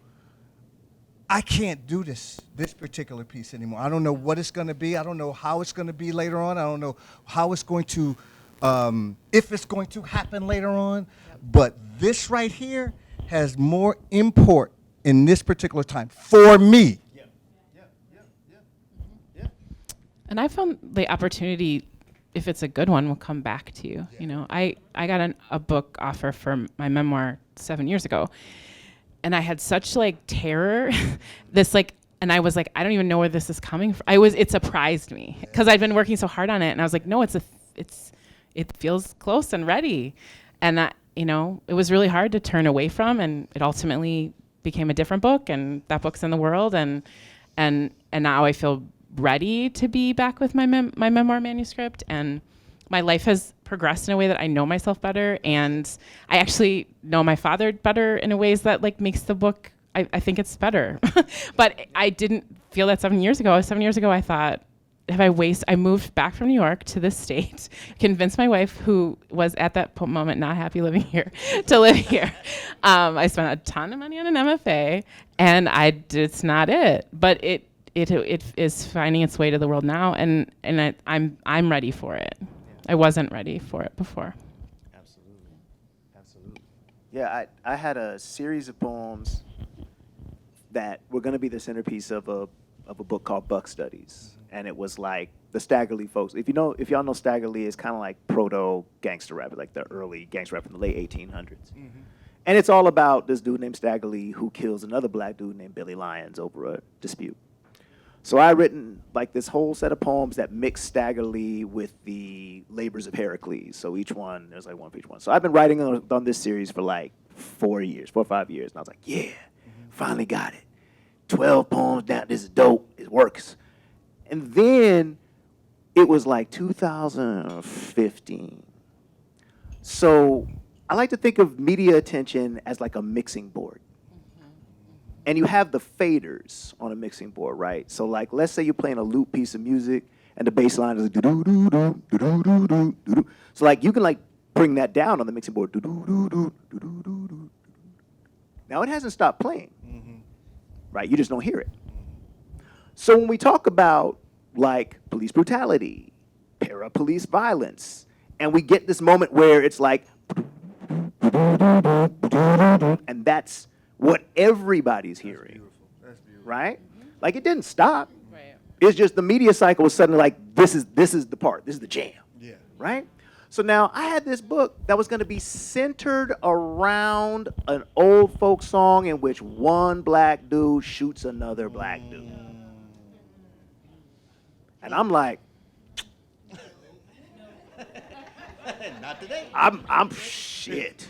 I can't do this particular piece anymore. I don't know what it's going to be. I don't know how it's going to be later on. I don't know how it's going to, if it's going to happen later on. But this right here has more import in this particular time for me. And I found the opportunity, if it's a good one, will come back to you. I got a book offer for my memoir 7 years ago, and I had such terror, and I was like, I don't even know where this is coming from. It surprised me because I'd been working so hard on it, and I was like, no, it feels close and ready, and it was really hard to turn away from, and it ultimately became a different book, and that book's in the world, and now I feel ready to be back with my memoir manuscript, and my life has progressed in a way that I know myself better, and I actually know my father better in a ways that makes the book, I think it's better. But I didn't feel that 7 years ago. 7 years ago I thought, I moved back from New York to this state, convinced my wife, who was at that moment not happy living here, to live here. I spent a ton of money on an MFA, and it's not it, but it is finding its way to the world now, and I'm ready for it. I wasn't ready for it before. Absolutely. Yeah, I had a series of poems that were going to be the centerpiece of a book called Buck Studies, and it was like the Stagger Lee folks. If y'all know Stagger Lee, it's kind of like proto gangster rap, like the early gangster rap in the late 1800s. And it's all about this dude named Stagger Lee who kills another black dude named Billy Lyons over a dispute. So I written like this whole set of poems that mix Stagger Lee with the labors of Heracles. So each one, there's like one for each one. So I've been writing on this series for like 4 or 5 years. And I was like, yeah, finally got it. 12 poems down, this is dope, it works. And then it was like 2015. So I like to think of media attention as like a mixing board. And you have the faders on a mixing board, right? So like, let's say you're playing a loop piece of music and the bass line is like do-do-do-do, do-do-do-do, do-do. So like, you can like bring that down on the mixing board. Do-do-do-do, do-do-do-do. Now it hasn't stopped playing, right? You just don't hear it. So when we talk about like police brutality, para-police violence, and we get this moment where it's like, and that's what everybody's hearing, That's beautiful. right? Like it didn't stop. Right. It's just the media cycle was suddenly like, this is the part, this is the jam, Yeah. right? So now I had this book that was gonna be centered around an old folk song in which one black dude shoots another black dude. And I'm like, Not today. I'm shit.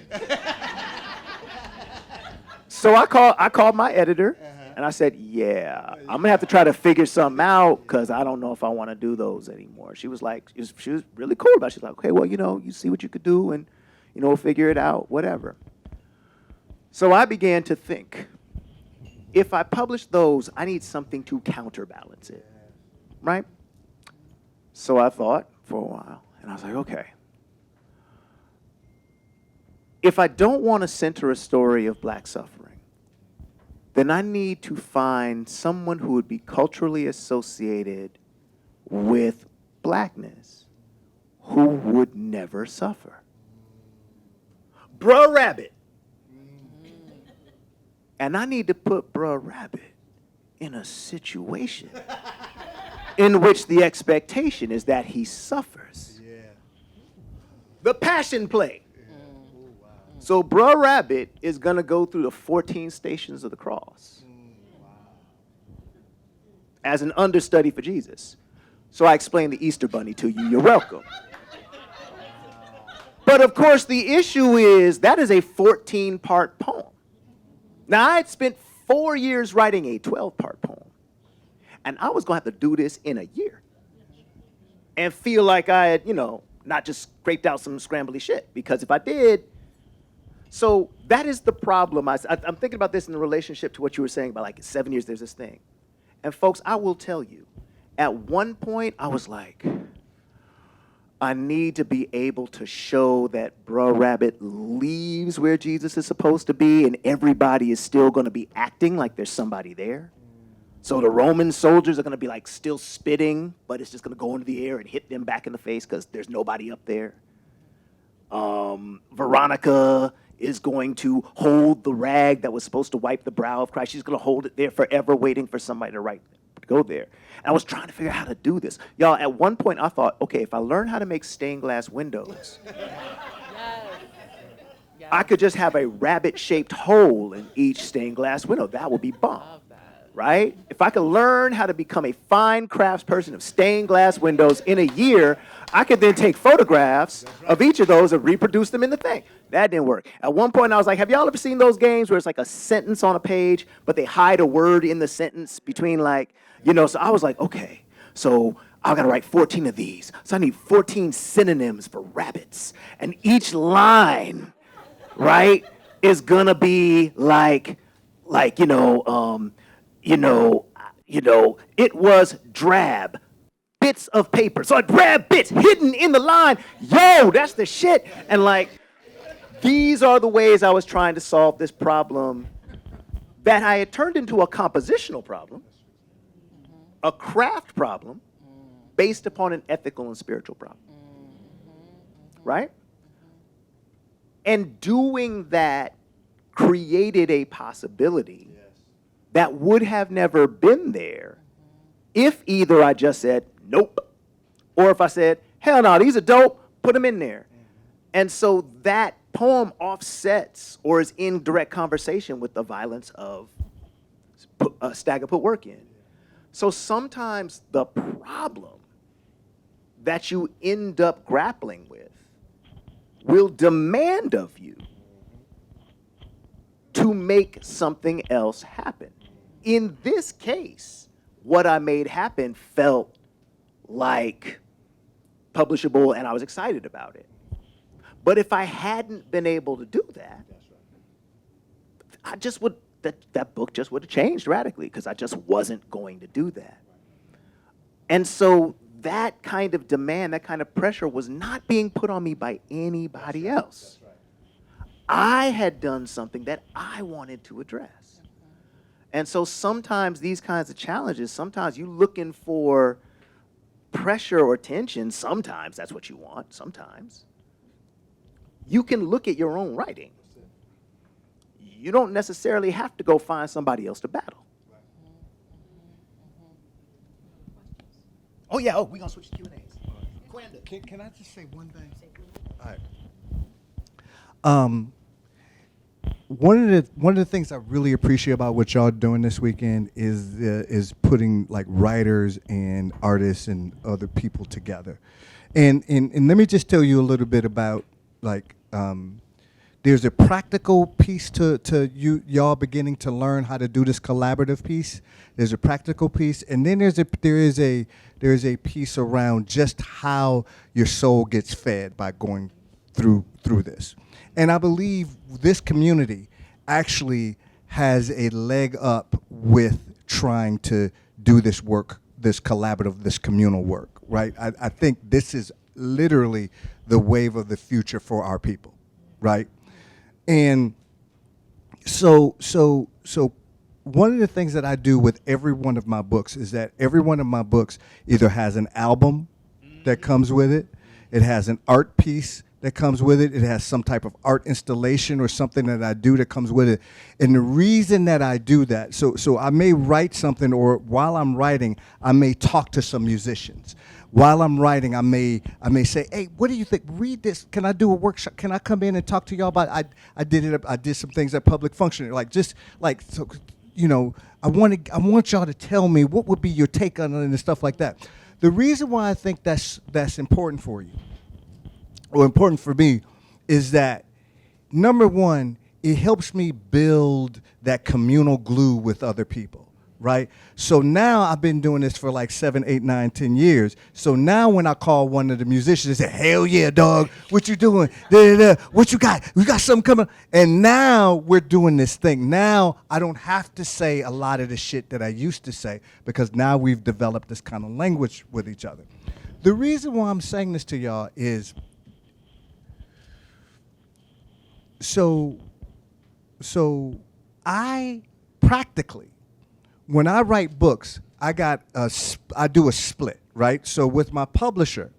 So I called my editor and I said, yeah, I'm gonna have to try to figure something out because I don't know if I want to do those anymore. She was like, she was really cool about it. She's like, okay, well, you see what you could do and, we'll figure it out, whatever. So I began to think, if I publish those, I need something to counterbalance it, right? So I thought for a while and I was like, okay. If I don't want to center a story of black suffering, then I need to find someone who would be culturally associated with blackness who would never suffer. Bruh Rabbit. And I need to put Bruh Rabbit in a situation in which the expectation is that he suffers. Yeah. The Passion Play. So Bruh Rabbit is going to go through the 14 stations of the cross as an understudy for Jesus. So I explained the Easter Bunny to you. You're welcome. But of course, the issue is that is a 14-part poem. Now, I had spent 4 years writing a 12-part poem. And I was going to have to do this in a year and feel like I had, not just scraped out some scrambly shit. Because if I did, so that is the problem. I'm thinking about this in relationship to what you were saying about like 7 years, there's this thing. And folks, I will tell you, at one point I was like, I need to be able to show that Bruh Rabbit leaves where Jesus is supposed to be and everybody is still going to be acting like there's somebody there. So the Roman soldiers are going to be like still spitting, but it's just going to go into the air and hit them back in the face because there's nobody up there. Veronica is going to hold the rag that was supposed to wipe the brow of Christ. She's going to hold it there forever, waiting for somebody to go there. And I was trying to figure out how to do this. Y'all, at one point I thought, okay, if I learn how to make stained glass windows, I could just have a rabbit-shaped hole in each stained glass window. That would be bomb, right? If I could learn how to become a fine craftsperson of stained glass windows in a year, I could then take photographs of each of those and reproduce them in the thing. That didn't work. At one point, I was like, have y'all ever seen those games where it's like a sentence on a page, but they hide a word in the sentence between so I was like, okay, so I've got to write 14 of these. So I need 14 synonyms for rabbits. And each line, right, is going to be it was drab. Bits of paper. So I grabbed bits hidden in the line. Yo, that's the shit. And these are the ways I was trying to solve this problem that I had turned into a compositional problem, a craft problem, based upon an ethical and spiritual problem. Right? And doing that created a possibility that would have never been there if either I just said, nope, or if I said, hell no, these are dope, put them in there. And so that poem offsets or is in direct conversation with the violence of Stagger put work in. So sometimes the problem that you end up grappling with will demand of you to make something else happen. In this case, what I made happen felt like publishable and I was excited about it. But if I hadn't been able to do that, I just would, that book just would have changed radically because I just wasn't going to do that. And so that kind of demand, that kind of pressure was not being put on me by anybody else. I had done something that I wanted to address. And so sometimes these kinds of challenges, sometimes you're looking for pressure or tension, sometimes that's what you want, sometimes. You can look at your own writing. You don't necessarily have to go find somebody else to battle. Oh yeah, we're gonna switch to Q&As. Can I just say one thing? All right. One of the things I really appreciate about what y'all doing this weekend is putting like writers and artists and other people together, and let me just tell you a little bit about like there's a practical piece to y'all beginning to learn how to do this collaborative piece. There's a practical piece, and then there is a piece around just how your soul gets fed by going through this. And I believe this community actually has a leg up with trying to do this work, this collaborative, this communal work, right? I think this is literally the wave of the future for our people, right? And so one of the things that I do with every one of my books is that every one of my books either has an album that comes with it, it has an art piece that comes with it, it has some type of art installation or something that I do that comes with it. And the reason that I do that, so I may write something, or while I'm writing, I may talk to some musicians. While I'm writing, I may say, hey, what do you think? Read this. Can I do a workshop? Can I come in and talk to y'all about it? I did some things at Public Function, so, you know, I want y'all to tell me what would be your take on it and stuff like that. The reason why I think that's important for you, or important for me, is that number one, it helps me build that communal glue with other people, right? So now I've been doing this for like 7, 8, 9, 10 years. So now when I call one of the musicians and say, hell yeah, dog, what you doing? What you got? We got something coming. And now we're doing this thing. Now I don't have to say a lot of the shit that I used to say, because now we've developed this kind of language with each other. The reason why I'm saying this to y'all is, so I practically, when I write books, I do a split, right? So with my publisher,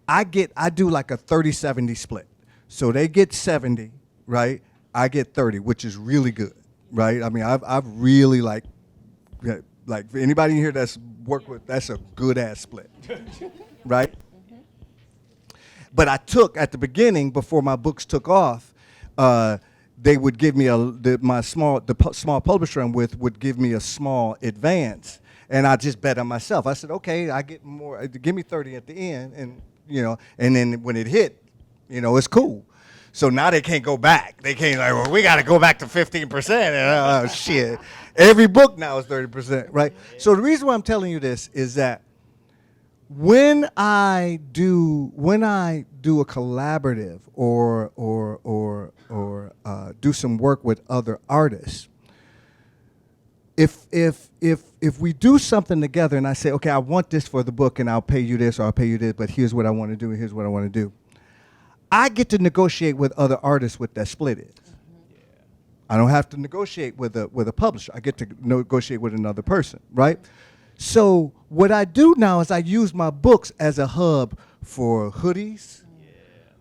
I do like a 30-70 split. So they get 70, right? I get 30, which is really good, right? I mean, I've really like for anybody in here that's worked with, that's a good ass split, right? But I took, at the beginning, before my books took off, they would give me the small publisher I'm with would give me a small advance, and I just bet on myself. I said, okay, I get more. Give me 30 at the end, and you know, and then when it hit, you know, it's cool. So now they can't go back. They can't like, well, we got to go back to 15%. Oh shit! Every book now is 30%, right? So the reason why I'm telling you this is that when I do a collaborative or do some work with other artists, if we do something together and I say, okay, I want this for the book and I'll pay you this or I'll pay you this, but here's what I want to do and here's what I want to do, I get to negotiate with other artists what that split is. I don't have to negotiate with a publisher. I get to negotiate with another person, right? So what I do now is I use my books as a hub for hoodies,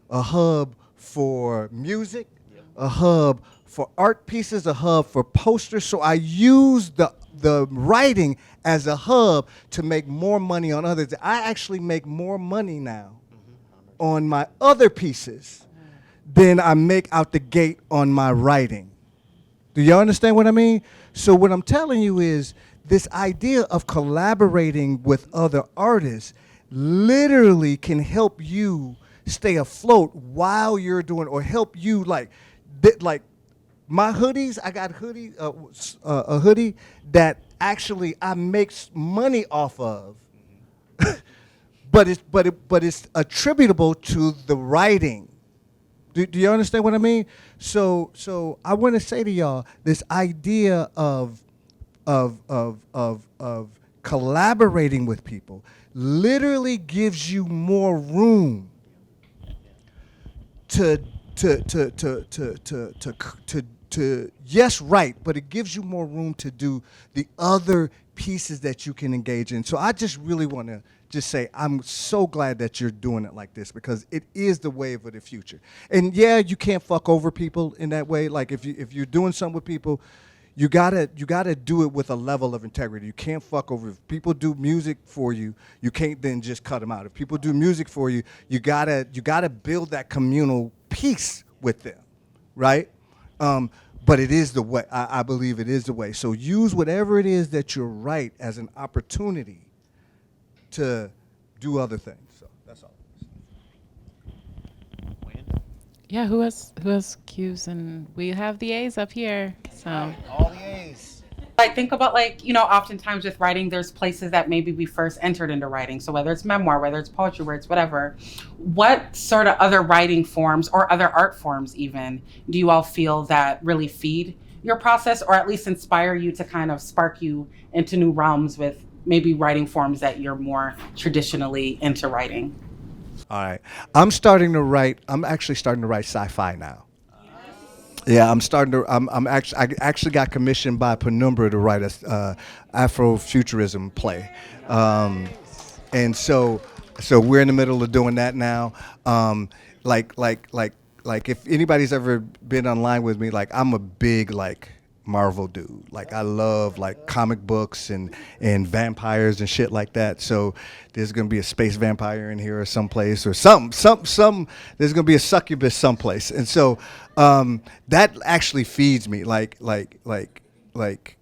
a hub for music, a hub for art pieces, a hub for posters. So I use the writing as a hub to make more money on others. I actually make more money now on my other pieces than I make out the gate on my writing. Do y'all understand what I mean? So what I'm telling you is this idea of collaborating with other artists literally can help you stay afloat while you're doing, or help you like my hoodies. I got a hoodie that actually I make money off of, but it's attributable to the writing. Do you understand what I mean? So I want to say to y'all, this idea of collaborating with people literally gives you more room to yes, right, but it gives you more room to do the other pieces that you can engage in. So I just really want to just say I'm so glad that you're doing it like this, because it is the wave of the future. And yeah, you can't fuck over people in that way. Like if you're doing something with people, you gotta do it with a level of integrity. You can't fuck over. If people do music for you, you can't then just cut them out. If people do music for you, you gotta build that communal peace with them, right? But it is the way. I believe it is the way. So use whatever it is that you write as an opportunity to do other things. So that's all. Yeah, who has Q's, and we have the A's up here. So All the A's. I think about, like, oftentimes with writing, there's places that maybe we first entered into writing. So whether it's memoir, whether it's poetry, whether it's whatever, what sort of other writing forms or other art forms even do you all feel that really feed your process, or at least inspire you to kind of spark you into new realms with maybe writing forms that you're more traditionally into writing? All right. I'm actually starting to write sci-fi now. Yeah, I actually got commissioned by Penumbra to write a Afrofuturism play, and so we're in the middle of doing that now. Like if anybody's ever been online with me, like I'm a big Marvel dude. Like I love comic books and vampires and shit like that. So there's gonna be a space vampire in here or someplace, or some there's gonna be a succubus someplace. And so that actually feeds me, like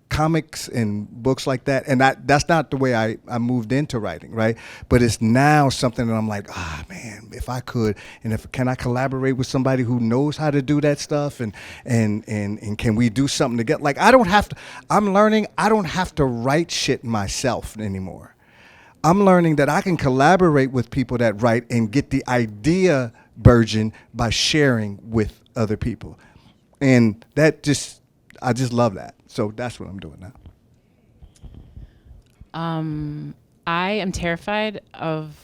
comics and books like that. And that's not the way I moved into writing, right? But it's now something that I'm like, man, if I could, and can I collaborate with somebody who knows how to do that stuff, and can we do something together? Like I'm learning I don't have to write shit myself anymore. I'm learning that I can collaborate with people that write and get the idea burgeon by sharing with other people. And I just love that. So that's what I'm doing now. I am terrified of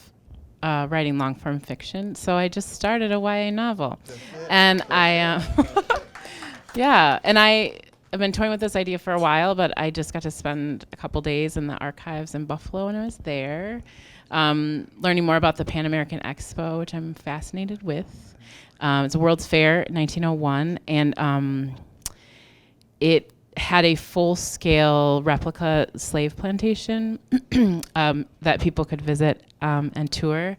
writing long form fiction, so I just started a YA novel, and I I've been toying with this idea for a while, but I just got to spend a couple days in the archives in Buffalo when I was there, learning more about the Pan American Expo, which I'm fascinated with. It's a World's Fair, 1901, and it had a full-scale replica slave plantation that people could visit and tour,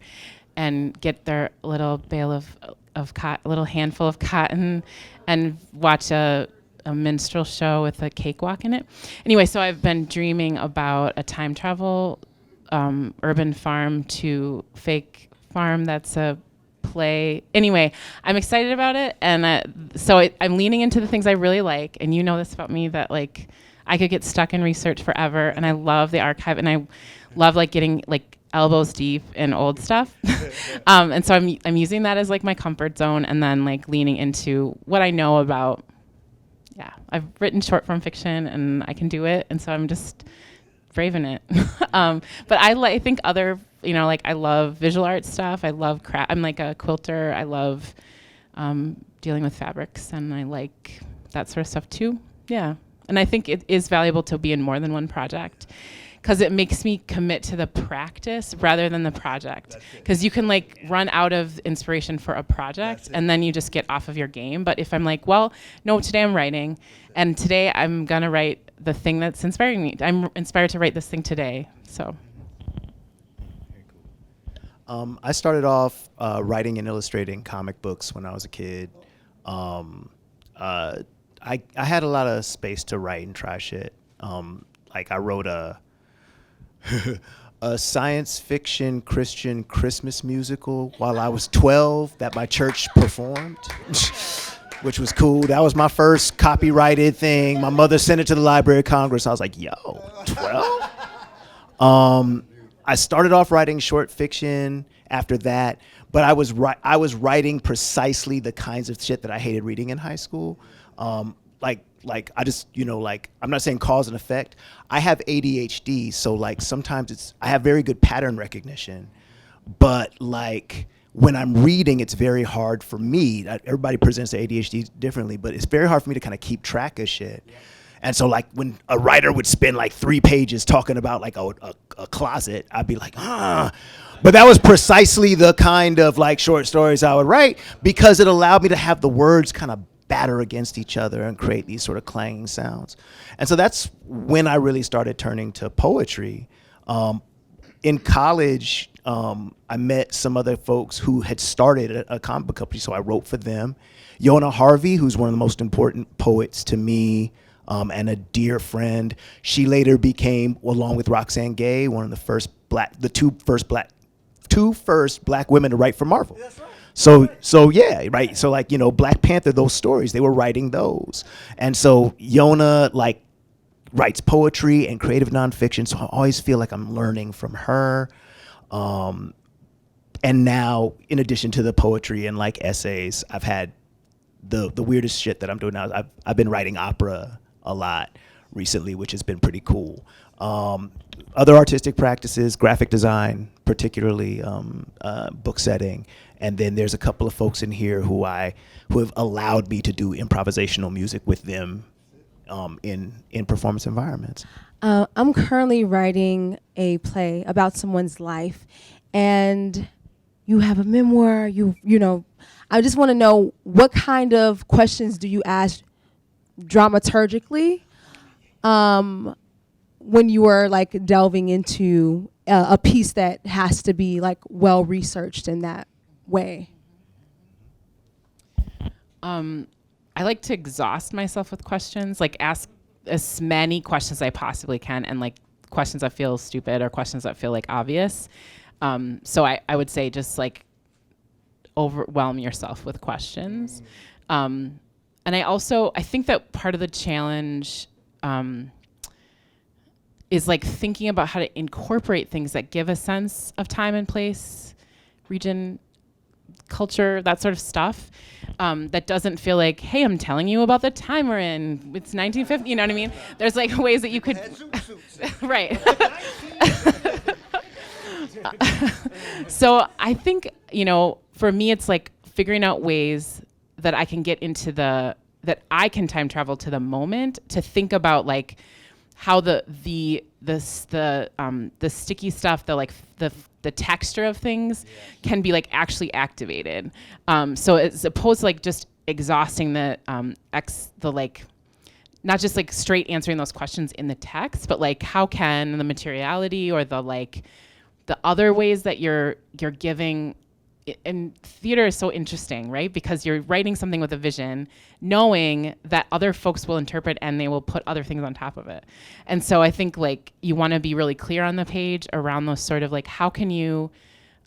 and get their little bale of cotton, little handful of cotton, and watch a minstrel show with a cakewalk in it. Anyway, so I've been dreaming about a time travel urban farm to fake farm that's a play. Anyway, I'm excited about it, and so I'm leaning into the things I really like, and you know this about me, that I could get stuck in research forever, and I love the archive, and I love getting elbows deep in old stuff. And so I'm using that as my comfort zone, and then leaning into what I know about. Yeah, I've written short form fiction, and I can do it, and so I'm just braving it. But I think other, I love visual art stuff. I love craft. I'm a quilter. I love dealing with fabrics, and I like that sort of stuff too. Yeah, and I think it is valuable to be in more than one project, because it makes me commit to the practice rather than the project. Because you can run out of inspiration for a project, and then you just get off of your game. But if I'm well, no, today I'm writing, and today I'm gonna write the thing that's inspiring me. I'm inspired to write this thing today. So. I started off writing and illustrating comic books when I was a kid. I had a lot of space to write and try shit. Like I wrote a a science fiction Christian Christmas musical while I was 12 that my church performed, which was cool. That was my first copyrighted thing. My mother sent it to the Library of Congress. I was like, yo, 12? I started off writing short fiction after that, but I was writing precisely the kinds of shit that I hated reading in high school. Like I just, like, I'm not saying cause and effect. I have ADHD, so like sometimes I have very good pattern recognition, but like when I'm reading, it's very hard for me. Everybody presents the ADHD differently, but it's very hard for me to kind of keep track of shit. And so like when a writer would spend like 3 pages talking about like a closet, I'd be like, ah. But that was precisely the kind of like short stories I would write because it allowed me to have the words kind of batter against each other and create these sort of clanging sounds. And so that's when I really started turning to poetry. In college, I met some other folks who had started a comic book company, so I wrote for them. Yona Harvey, who's one of the most important poets to me, and a dear friend. She later became, along with Roxane Gay, one of the two first black women to write for Marvel. That's right. So yeah, right. So like, Black Panther, those stories, they were writing those. And so Yona like writes poetry and creative nonfiction. So I always feel like I'm learning from her. And now, in addition to the poetry and like essays, I've had the weirdest shit that I'm doing now. I've been writing opera a lot recently, which has been pretty cool. Other artistic practices, graphic design, particularly book setting. And then there's a couple of folks in here who have allowed me to do improvisational music with them in performance environments. I'm currently writing a play about someone's life, and you have a memoir. I just want to know, what kind of questions do you ask dramaturgically when you are like delving into a piece that has to be like well researched in that way? I like to exhaust myself with questions, like ask as many questions as I possibly can, and like questions that feel stupid or questions that feel like obvious. So I would say just like overwhelm yourself with questions. And I think that part of the challenge is like thinking about how to incorporate things that give a sense of time and place, region, culture, that sort of stuff, that doesn't feel like, hey, I'm telling you about the time we're in. It's 1950, you know what I mean? There's like ways that you could, right. So I think, for me, it's like figuring out ways that I can get into that I can time travel to the moment to think about like how the sticky stuff, the texture of things can be like actually activated. So as opposed to like just exhausting the not just like straight answering those questions in the text, but like how can the materiality or the other ways that you're giving. And theater is so interesting, right? Because you're writing something with a vision, knowing that other folks will interpret and they will put other things on top of it. And so I think like you want to be really clear on the page around those sort of like, how can you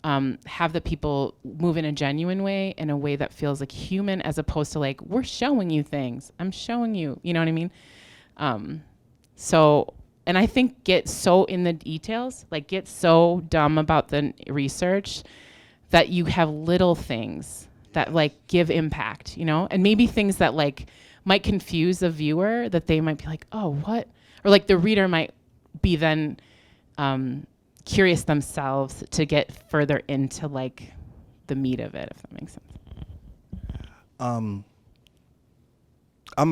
have the people move in a genuine way, in a way that feels like human, as opposed to like, we're showing you things. I'm showing you, you know what I mean? And I think get so in the details, like get so dumb about the research that you have little things that like give impact, and maybe things that like might confuse the viewer, that they might be like, oh, what? Or like the reader might be then curious themselves to get further into like the meat of it, if that makes sense. I'm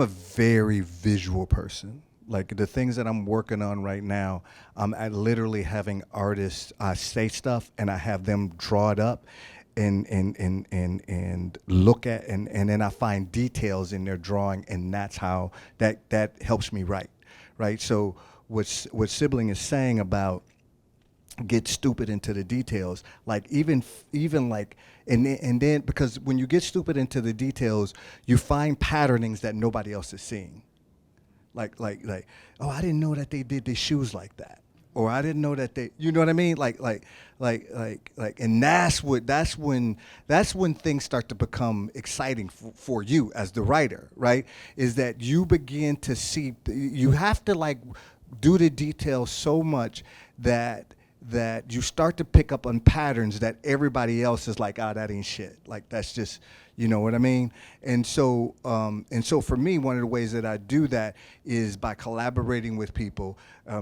a very visual person. Like the things that I'm working on right now, I'm literally having artists say stuff, and I have them draw it up, and look at, and then I find details in their drawing, and that's how that helps me write, right? So what Sibling is saying about get stupid into the details, like even like, and then because when you get stupid into the details, you find patternings that nobody else is seeing. Like, oh, I didn't know that they did their shoes like that, or I didn't know that they, you know what I mean? Like, and that's when things start to become exciting for you as the writer, right? Is that you begin to see, you have to like do the details so much that you start to pick up on patterns that everybody else is like, ah, that ain't shit. Like, that's just, you know what I mean? And so for me, one of the ways that I do that is by collaborating with people,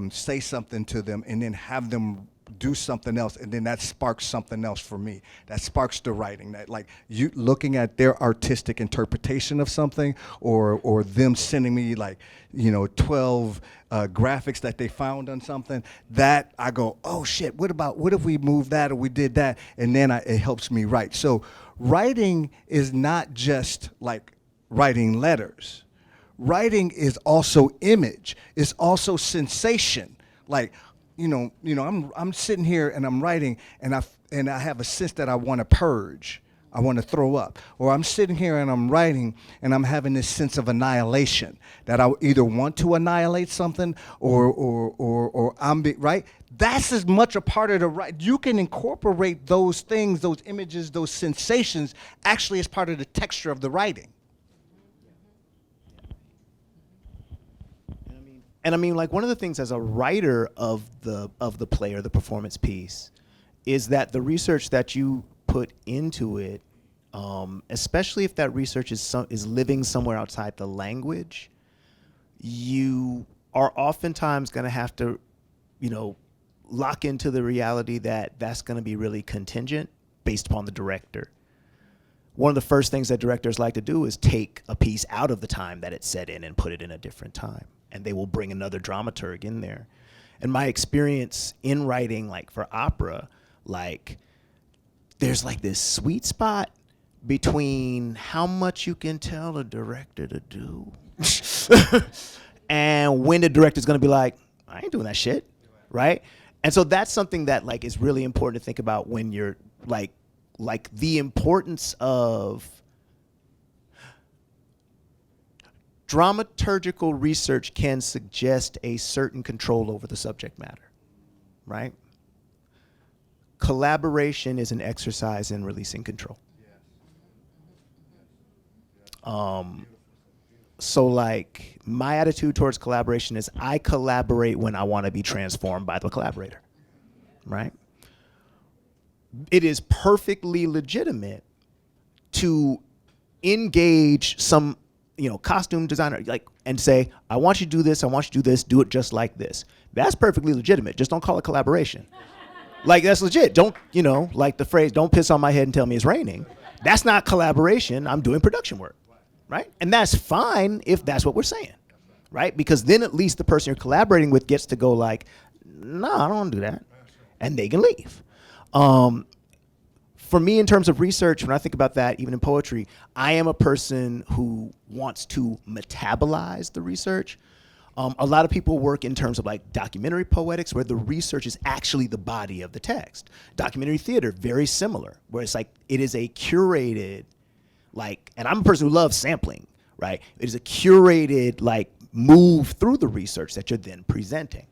say something to them, and then have them do something else, and then that sparks something else for me. That sparks the writing. That, like, you looking at their artistic interpretation of something, or them sending me, like, 12 graphics that they found on something, that I go, oh shit, what if we moved that, or we did that, and then it helps me write. So writing is not just like writing letters. Writing is also image. It's also sensation. Like, I'm sitting here and I'm writing, and I have a sense that I want to purge. I want to throw up. Or I'm sitting here and I'm writing, and I'm having this sense of annihilation, that I either want to annihilate something or right? That's as much a part of the write. You can incorporate those things, those images, those sensations, actually as part of the texture of the writing. And I mean, like, one of the things as a writer of the play or the performance piece is that the research that you put into it, especially if that research is living somewhere outside the language, you are oftentimes going to have to, lock into the reality that that's going to be really contingent based upon the director. One of the first things that directors like to do is take a piece out of the time that it's set in and put it in a different time. And they will bring another dramaturg in there. And my experience in writing, like, for opera, like, there's like this sweet spot between how much you can tell a director to do and when the director's gonna be like, I ain't doing that shit, right? And so that's something that, like, is really important to think about when you're like the importance of dramaturgical research can suggest a certain control over the subject matter, right? Collaboration is an exercise in releasing control. So, like, my attitude towards collaboration is I collaborate when I want to be transformed by the collaborator, right? It is perfectly legitimate to engage some costume designer, like, and say, I want you to do this, I want you to do this, do it just like this. That's perfectly legitimate. Just don't call it collaboration. Like, that's legit. Don't, like the phrase, don't piss on my head and tell me it's raining. That's not collaboration. I'm doing production work, right? And that's fine if that's what we're saying, right? Because then at least the person you're collaborating with gets to go like, no, I don't want to do that. And they can leave. For me, in terms of research, when I think about that, even in poetry, I am a person who wants to metabolize the research. A lot of people work in terms of, like, documentary poetics, where the research is actually the body of the text. Documentary theater, very similar, where it's like it is a curated, like, and I'm a person who loves sampling, right? It is a curated, like, move through the research that you're then presenting.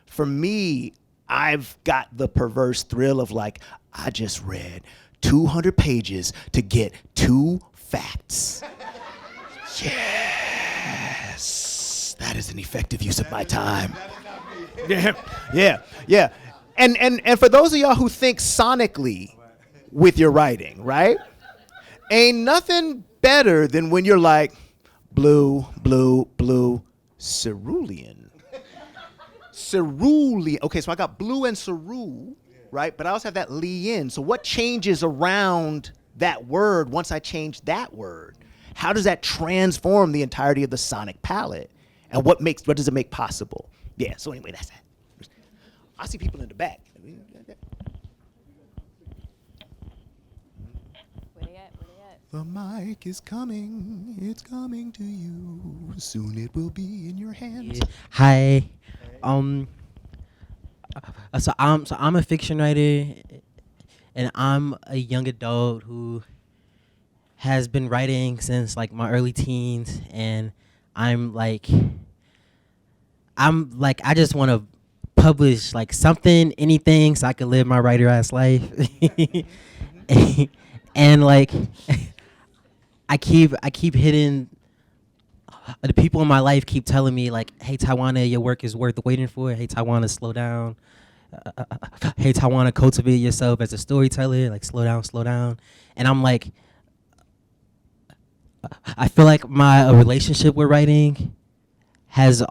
For me, I've got the perverse thrill of, like, I just read 200 pages to get 2 facts. Yes, that is an effective use of my time. Yeah. And for those of y'all who think sonically with your writing, right? Ain't nothing better than when you're like, blue, blue, blue, cerulean. Cerulean. Okay, so I got blue and cerule, right? But I also have that li-in. So what changes around that word once I change that word? How does that transform the entirety of the sonic palette? And what does it make possible? Yeah, so anyway, that's that. I see people in the back. Where they at? The mic is coming. It's coming to you. Soon it will be in your hands. Hi. I'm a fiction writer, and I'm a young adult who has been writing since like my early teens, and I'm like I just want to publish like something, anything, so I can live my writer ass life. And like I keep hitting the people in my life keep telling me like, hey Tawana, your work is worth waiting for. Hey Tawana, slow down. Hey Tawana, cultivate yourself as a storyteller. Like slow down. And I'm like, I feel like my relationship with writing has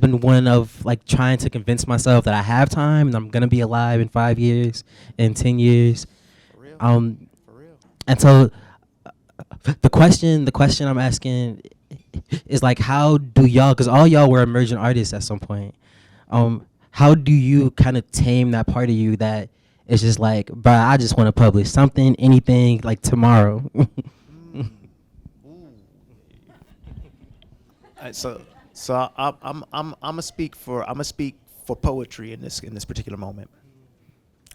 been one of like trying to convince myself that I have time and I'm gonna be alive in 5 years, in 10 years. For real. For real. And so the question I'm asking is like, how do y'all, because all y'all were emerging artists at some point, how do you kind of tame that part of you that is just like, bruh, I just want to publish something, anything, like tomorrow? So I'm gonna speak for poetry in this particular moment.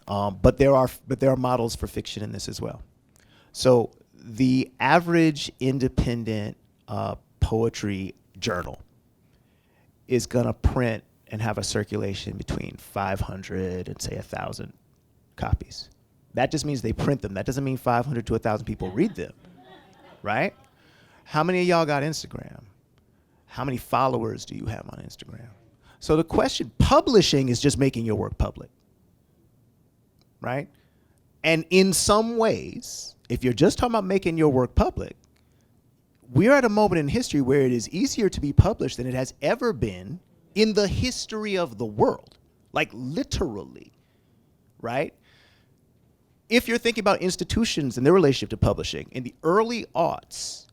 But there are models for fiction in this as well. So the average independent poetry journal is gonna print and have a circulation between 500 and say 1,000 copies. That just means they print them. That doesn't mean 500 to 1,000 people read them, right? How many of y'all got Instagram? How many followers do you have on Instagram? So the question, publishing is just making your work public, right? And in some ways, if you're just talking about making your work public, we're at a moment in history where it is easier to be published than it has ever been in the history of the world, like literally, right? If you're thinking about institutions and their relationship to publishing, in the early aughts,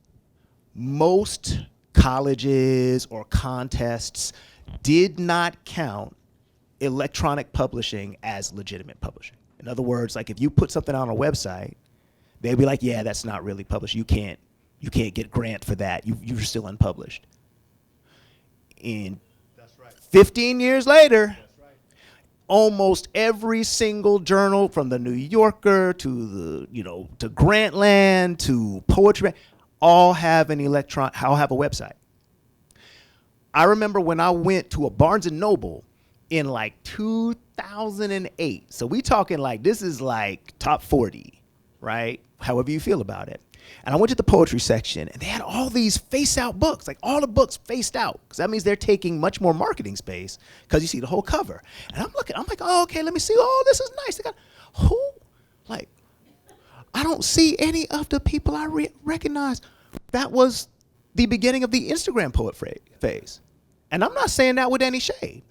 most colleges or contests did not count electronic publishing as legitimate publishing. In other words, like if you put something on a website, they'd be like, yeah, that's not really published. You can't get a grant for that. You're still unpublished. In 15 years later, almost every single journal, from the New Yorker to to Grantland to Poetry, all have a website. I remember when I went to a Barnes and Noble in like 2008. So we talking like, this is like top 40, right? However you feel about it. And I went to the poetry section and they had all these face out books, like all the books faced out, because that means they're taking much more marketing space because you see the whole cover. And I'm like, oh, okay, let me see. Oh, this is nice. They got I don't see any of the people I recognize. That was the beginning of the Instagram poet phase. And I'm not saying that with any shade.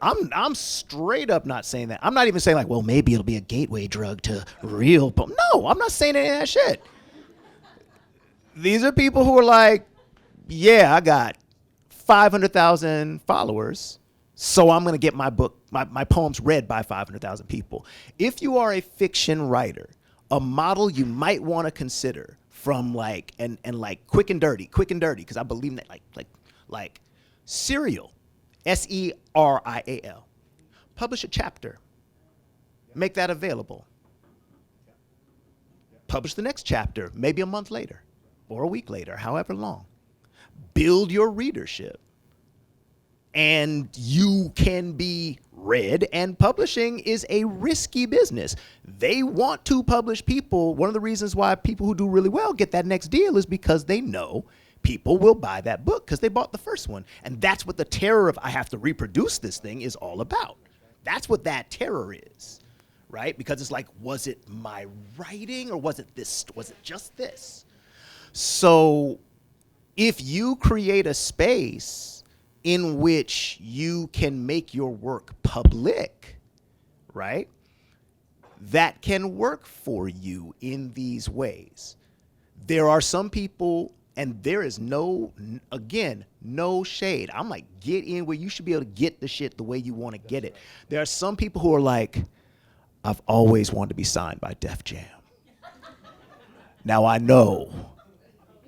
I'm straight up not saying that. I'm not even saying like, well, maybe it'll be a gateway drug to real No, I'm not saying any of that shit. These are people who are like, yeah, I got 500,000 followers, so I'm going to get my book, my poems read by 500,000 people. If you are a fiction writer, a model you might want to consider from like, and like quick and dirty, because I believe that like Serial, Serial, publish a chapter, make that available. Publish the next chapter, maybe a month later or a week later, however long. Build your readership and you can be read, and publishing is a risky business. They want to publish people. One of the reasons why people who do really well get that next deal is because they know people will buy that book because they bought the first one. And that's what the terror of I have to reproduce this thing is all about. That's what that terror is, right? Because it's like, was it my writing or was it just this? So if you create a space in which you can make your work public, right? That can work for you in these ways. There are some people, and there is no shade. I'm like, get in where you should be able to get the shit the way you want to get it. There are some people who are like, I've always wanted to be signed by Def Jam. Now I know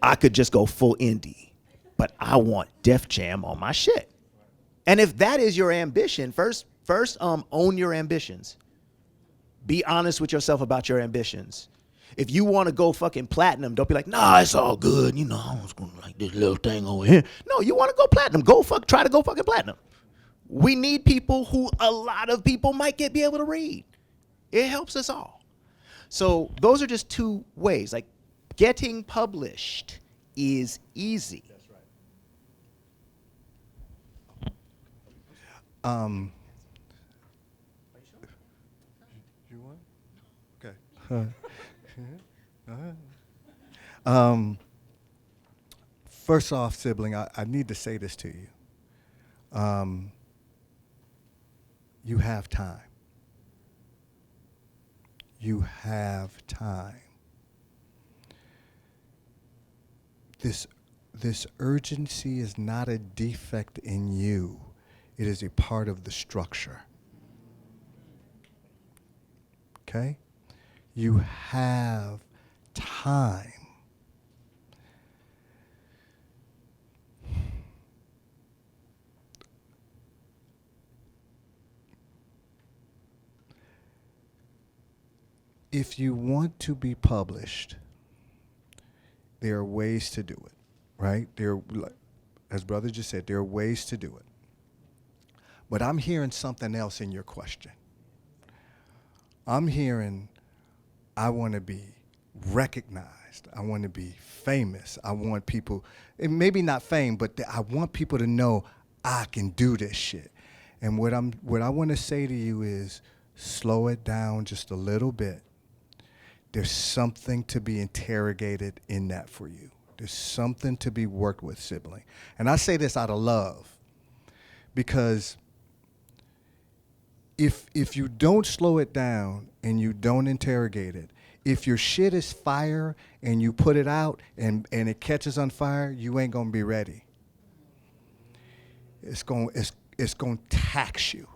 I could just go full indie, but I want Def Jam on my shit. And if that is your ambition, first First, own your ambitions. Be honest with yourself about your ambitions. If you want to go fucking platinum, don't be like, nah, it's all good. You know, I was going to like this little thing over here. No, you want to go platinum. Try to go fucking platinum. We need people who a lot of people might be able to read. It helps us all. So those are just two ways. Like, getting published is easy. That's right. You want? Okay. First off, sibling, I need to say this to you. You have time. You have time. This urgency is not a defect in you. It is a part of the structure. Okay? You have time. If you want to be published, there are ways to do it, right? As brother just said, there are ways to do it. But I'm hearing something else in your question. I'm hearing, I want to be recognized. I want to be famous. I want people, and maybe not fame, but I want people to know I can do this shit. And what I want to say to you is, slow it down just a little bit. There's something to be interrogated in that for you. There's something to be worked with, sibling. And I say this out of love, because if you don't slow it down and you don't interrogate it, if your shit is fire and you put it out and it catches on fire, you ain't gonna be ready. It's gonna tax you.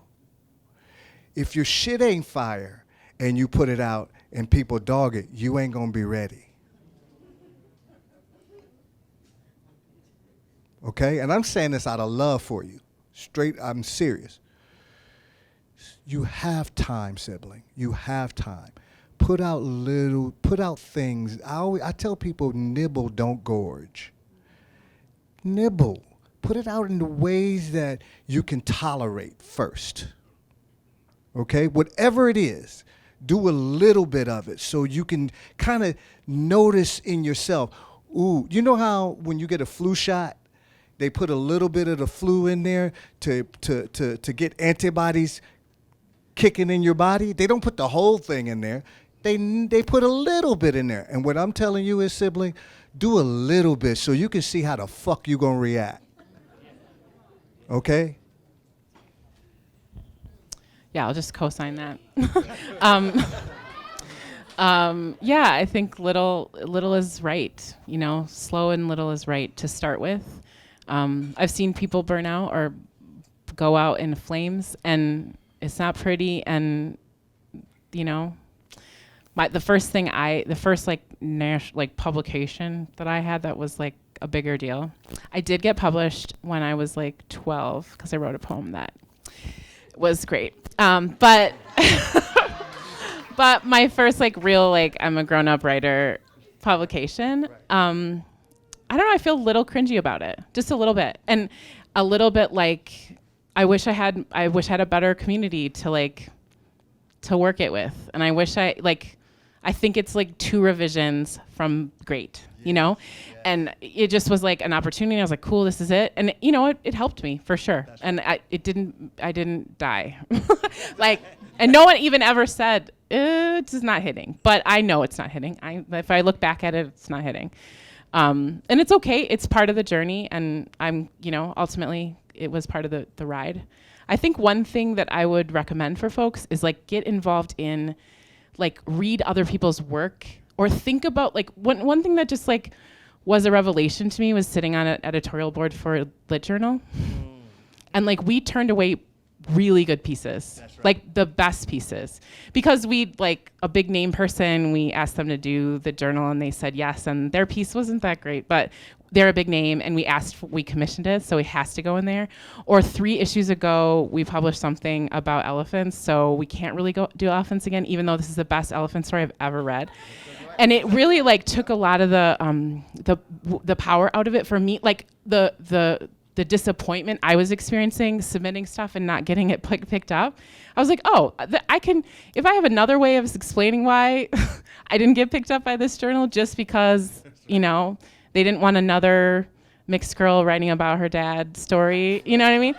If your shit ain't fire and you put it out and people dog it, you ain't gonna be ready. Okay? And I'm saying this out of love for you. Straight, I'm serious. You have time, sibling. You have time. Put out things. I tell people, nibble, don't gorge. Nibble. Put it out in the ways that you can tolerate first. Okay? Whatever it is, do a little bit of it so you can kind of notice in yourself. Ooh, you know how when you get a flu shot, they put a little bit of the flu in there to get antibodies kicking in your body? They don't put the whole thing in there. They put a little bit in there. And what I'm telling you is, sibling, do a little bit so you can see how the fuck you gonna react. Okay? Yeah, I'll just co-sign that. Yeah, I think little is right. You know, slow and little is right to start with. I've seen people burn out or go out in flames, and it's not pretty. And you know, the first publication that I had that was like a bigger deal. I did get published when I was like 12 because I wrote a poem that was great. But but my first like real like I'm a grown-up writer publication, I don't know, I feel a little cringy about it, just a little bit, and a little bit like I wish I had a better community to work it with, and I think it's like 2 revisions from great, you know, and it just was like an opportunity. I was like, cool, this is it, and you know, it helped me for sure, and I didn't die, like, and no one even ever said it's not hitting, but I know it's not hitting. If I look back at it, it's not hitting. And it's okay. It's part of the journey. And ultimately it was part of the ride. I think one thing that I would recommend for folks is like get involved in, like, read other people's work, or think about like one thing that just like was a revelation to me was sitting on an editorial board for a lit journal. And like we turned away really good pieces, like the best pieces, because we like a big name person, we asked them to do the journal and they said yes, and their piece wasn't that great, but they're a big name and we commissioned it, so it has to go in there. Or 3 issues ago, we published something about elephants, so we can't really go do elephants again, even though this is the best elephant story I've ever read. And it really like took a lot of the power out of it for me, like the disappointment I was experiencing submitting stuff and not getting it picked up. I was like, oh, I can, if I have another way of explaining why I didn't get picked up by this journal just because, you know, they didn't want another mixed girl writing about her dad's story, you know what I mean?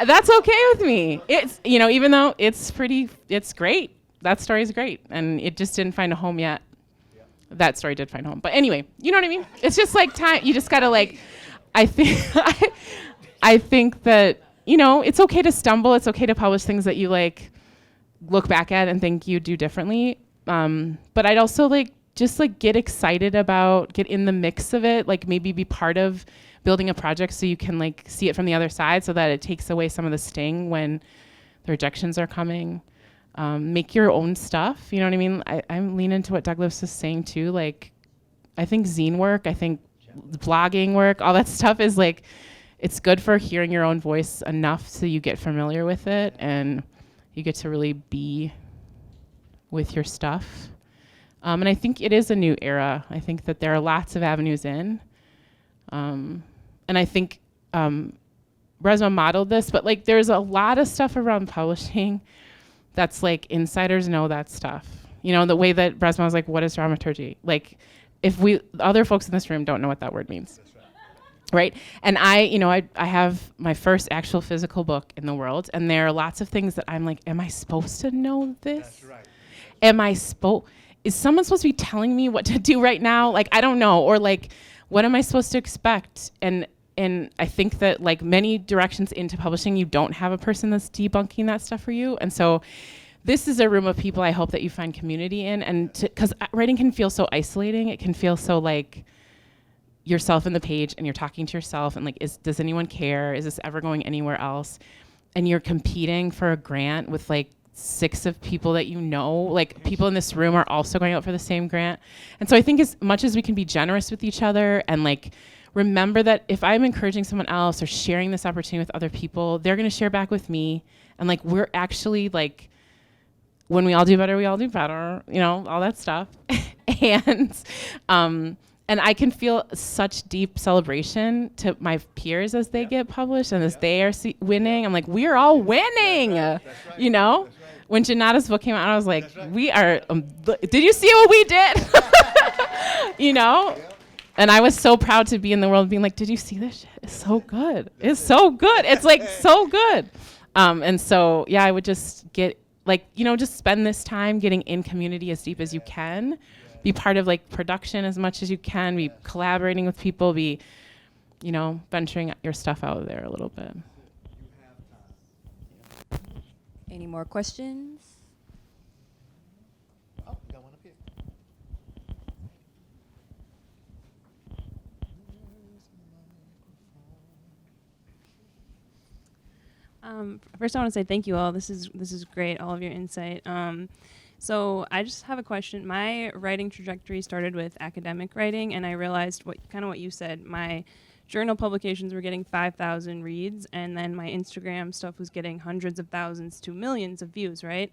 That's okay with me. It's, you know, even though it's great. That story's great. And it just didn't find a home yet. That story did find home. But anyway, you know what I mean? It's just like time, you just gotta like, I think that, you know, it's okay to stumble. It's okay to publish things that you like look back at and think you do differently. But I'd also like just like get excited about, get in the mix of it, like maybe be part of building a project so you can like see it from the other side so that it takes away some of the sting when the rejections are coming. Make your own stuff. You know what I mean? I'm leaning into what Douglas was saying too. Like, I think zine work, I think blogging work, all that stuff is like, it's good for hearing your own voice enough so you get familiar with it and you get to really be with your stuff. And I think it is a new era. I think that there are lots of avenues in. And I think Resmaa modeled this, but like there's a lot of stuff around publishing that's like insiders know that stuff. You know, the way that Resmaa was like, what is dramaturgy? Like if other folks in this room don't know what that word means. Right? And I have my first actual physical book in the world, and there are lots of things that I'm like, am I supposed to know this? That's right. Is someone supposed to be telling me what to do right now? Like, I don't know. Or like, what am I supposed to expect? And I think that like many directions into publishing, you don't have a person that's debunking that stuff for you. And so this is a room of people I hope that you find community in. And because writing can feel so isolating. It can feel so like yourself in the page and you're talking to yourself and like, does anyone care? Is this ever going anywhere else? And you're competing for a grant with like 6 of people that you know, like people in this room are also going out for the same grant. And so I think as much as we can be generous with each other and like remember that if I'm encouraging someone else or sharing this opportunity with other people, they're going to share back with me. And like, we're actually like, when we all do better, we all do better, you know, all that stuff. And I can feel such deep celebration to my peers as they get published and as they are winning. I'm like, we're all winning, you know? When Janata's book came out, I was like, we are, did you see what we did? You know? And I was so proud to be in the world being like, did you see this shit? It's so good. It's so good. It's like so good. And so, yeah, I would just get like, you know, just spend this time getting in community as deep as you can. Be part of like production as much as you can. Be collaborating with people. Be, you know, venturing your stuff out there a little bit. Any more questions? Oh, we got one up here. First, I want to say thank you all. This is great. All of your insight. So I just have a question. My writing trajectory started with academic writing, and I realized what you said. My journal publications were getting 5,000 reads, and then my Instagram stuff was getting hundreds of thousands to millions of views, right?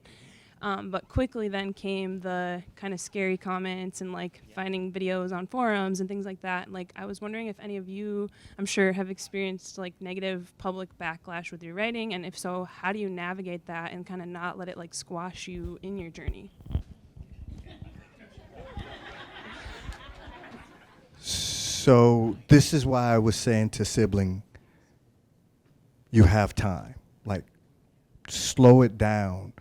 But quickly then came the kind of scary comments and like finding videos on forums and things like that. Like, I was wondering if any of you, I'm sure, have experienced like negative public backlash with your writing, and if so, how do you navigate that and kind of not let it like squash you in your journey? So this is why I was saying to sibling, you have time. Like, slow it down.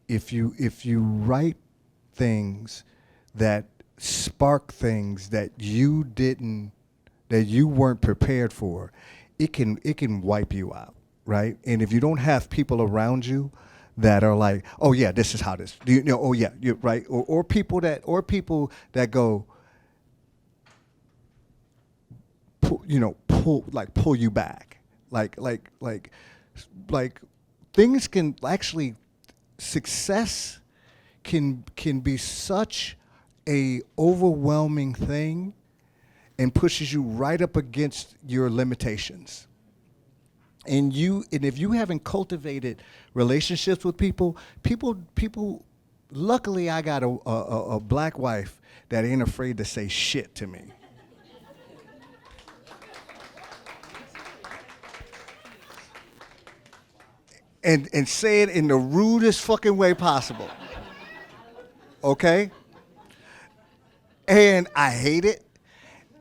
If you write things that spark things that you weren't prepared for, it can wipe you out, right? And if you don't have people around you that are like, oh yeah, this is how this, you know, oh yeah, you're right, or people that go, pull you back, like like things can actually, success can be such a overwhelming thing and pushes you right up against your limitations. And if you haven't cultivated relationships with people, luckily I got a black wife that ain't afraid to say shit to me. And say it in the rudest fucking way possible. Okay? And I hate it.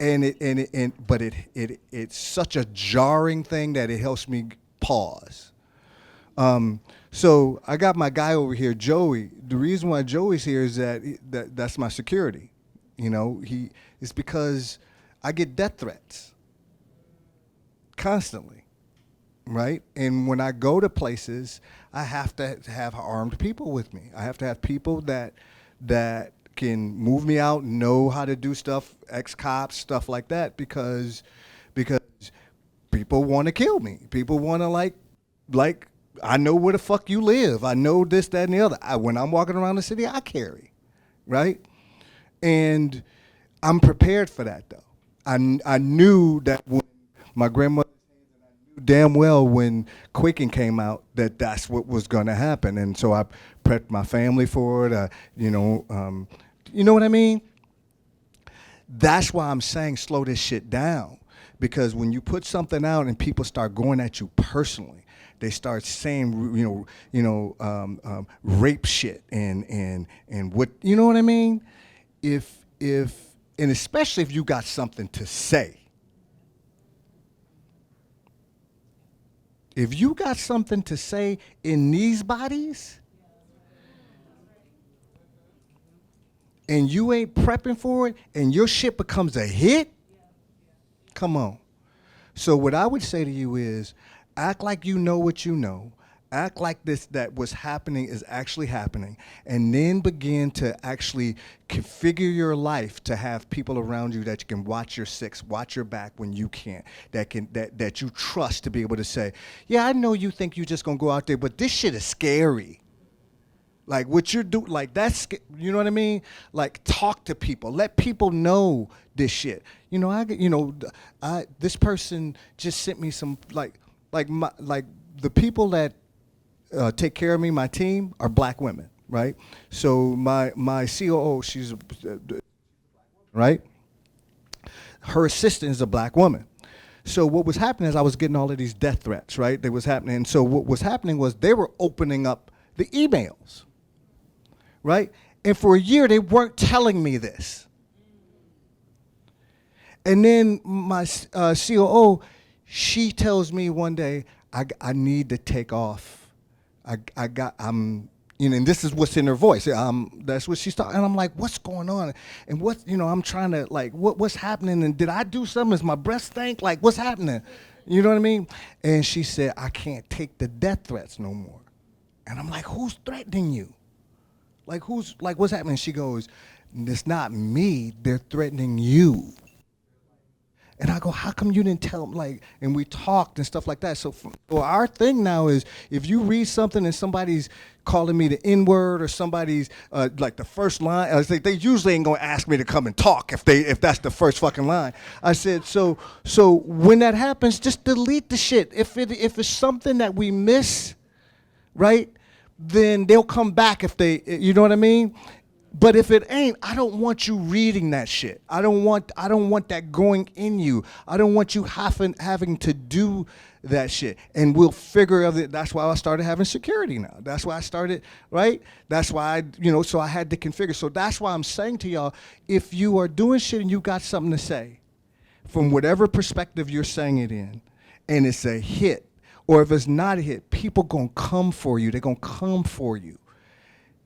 But it's such a jarring thing that it helps me pause. So I got my guy over here, Joey. The reason why Joey's here is that's my security. You know, it's because I get death threats constantly, right? And when I go to places, I have to have armed people with me. I have to have people that can move me out, know how to do stuff, ex-cops, stuff like that, because people want to kill me. People want to like I know where the fuck you live. I know this, that, and the other. When I'm walking around the city, I carry, right? And I'm prepared for that though. I knew that when my grandmother, damn well when Quaking came out that's what was going to happen, and so I prepped my family for it. You know what I mean? That's why I'm saying slow this shit down, because when you put something out and people start going at you personally, they start saying rape shit and what, you know what I mean? And especially if you got something to say. If you got something to say in these bodies and you ain't prepping for it and your shit becomes a hit, come on. So what I would say to you is act like you know what you know. Act like that what's happening is actually happening, and then begin to actually configure your life to have people around you that you can watch your six, watch your back when you can't, that you trust to be able to say, yeah, I know you think you're just gonna go out there, but this shit is scary. Like what you're doing, like that's, you know what I mean? Like talk to people, let people know this shit. This person just sent me some like the people that take care of me, my team, are black women, right? So my COO, she's right? Her assistant is a black woman. So what was happening is I was getting all of these death threats, right? They was happening. And so what was happening was they were opening up the emails, right? And for a year, they weren't telling me this. And then my COO, she tells me one day, I need to take off. And this is what's in her voice. That's what she's talking. And I'm like, what's going on? And I'm trying to like, what's happening? And did I do something? Is my breath stink? Like, what's happening? You know what I mean? And she said, I can't take the death threats no more. And I'm like, who's threatening you? Like, what's happening? She goes, it's not me. They're threatening you. And I go, how come you didn't tell them? Like, and we talked and stuff like that. So our thing now is, if you read something and somebody's calling me the N-word, or somebody's like the first line, they usually ain't gonna ask me to come and talk if that's the first fucking line. I said, so when that happens, just delete the shit. If it's something that we miss, right, then they'll come back if they, you know what I mean? But if it ain't, I don't want you reading that shit. I don't want that going in you. I don't want you having to do that shit. And we'll figure out that's why I started having security now. That's why I started, right? That's why so I had to configure. So that's why I'm saying to y'all, if you are doing shit and you got something to say, from whatever perspective you're saying it in, and it's a hit, or if it's not a hit, people gonna come for you. They're gonna come for you.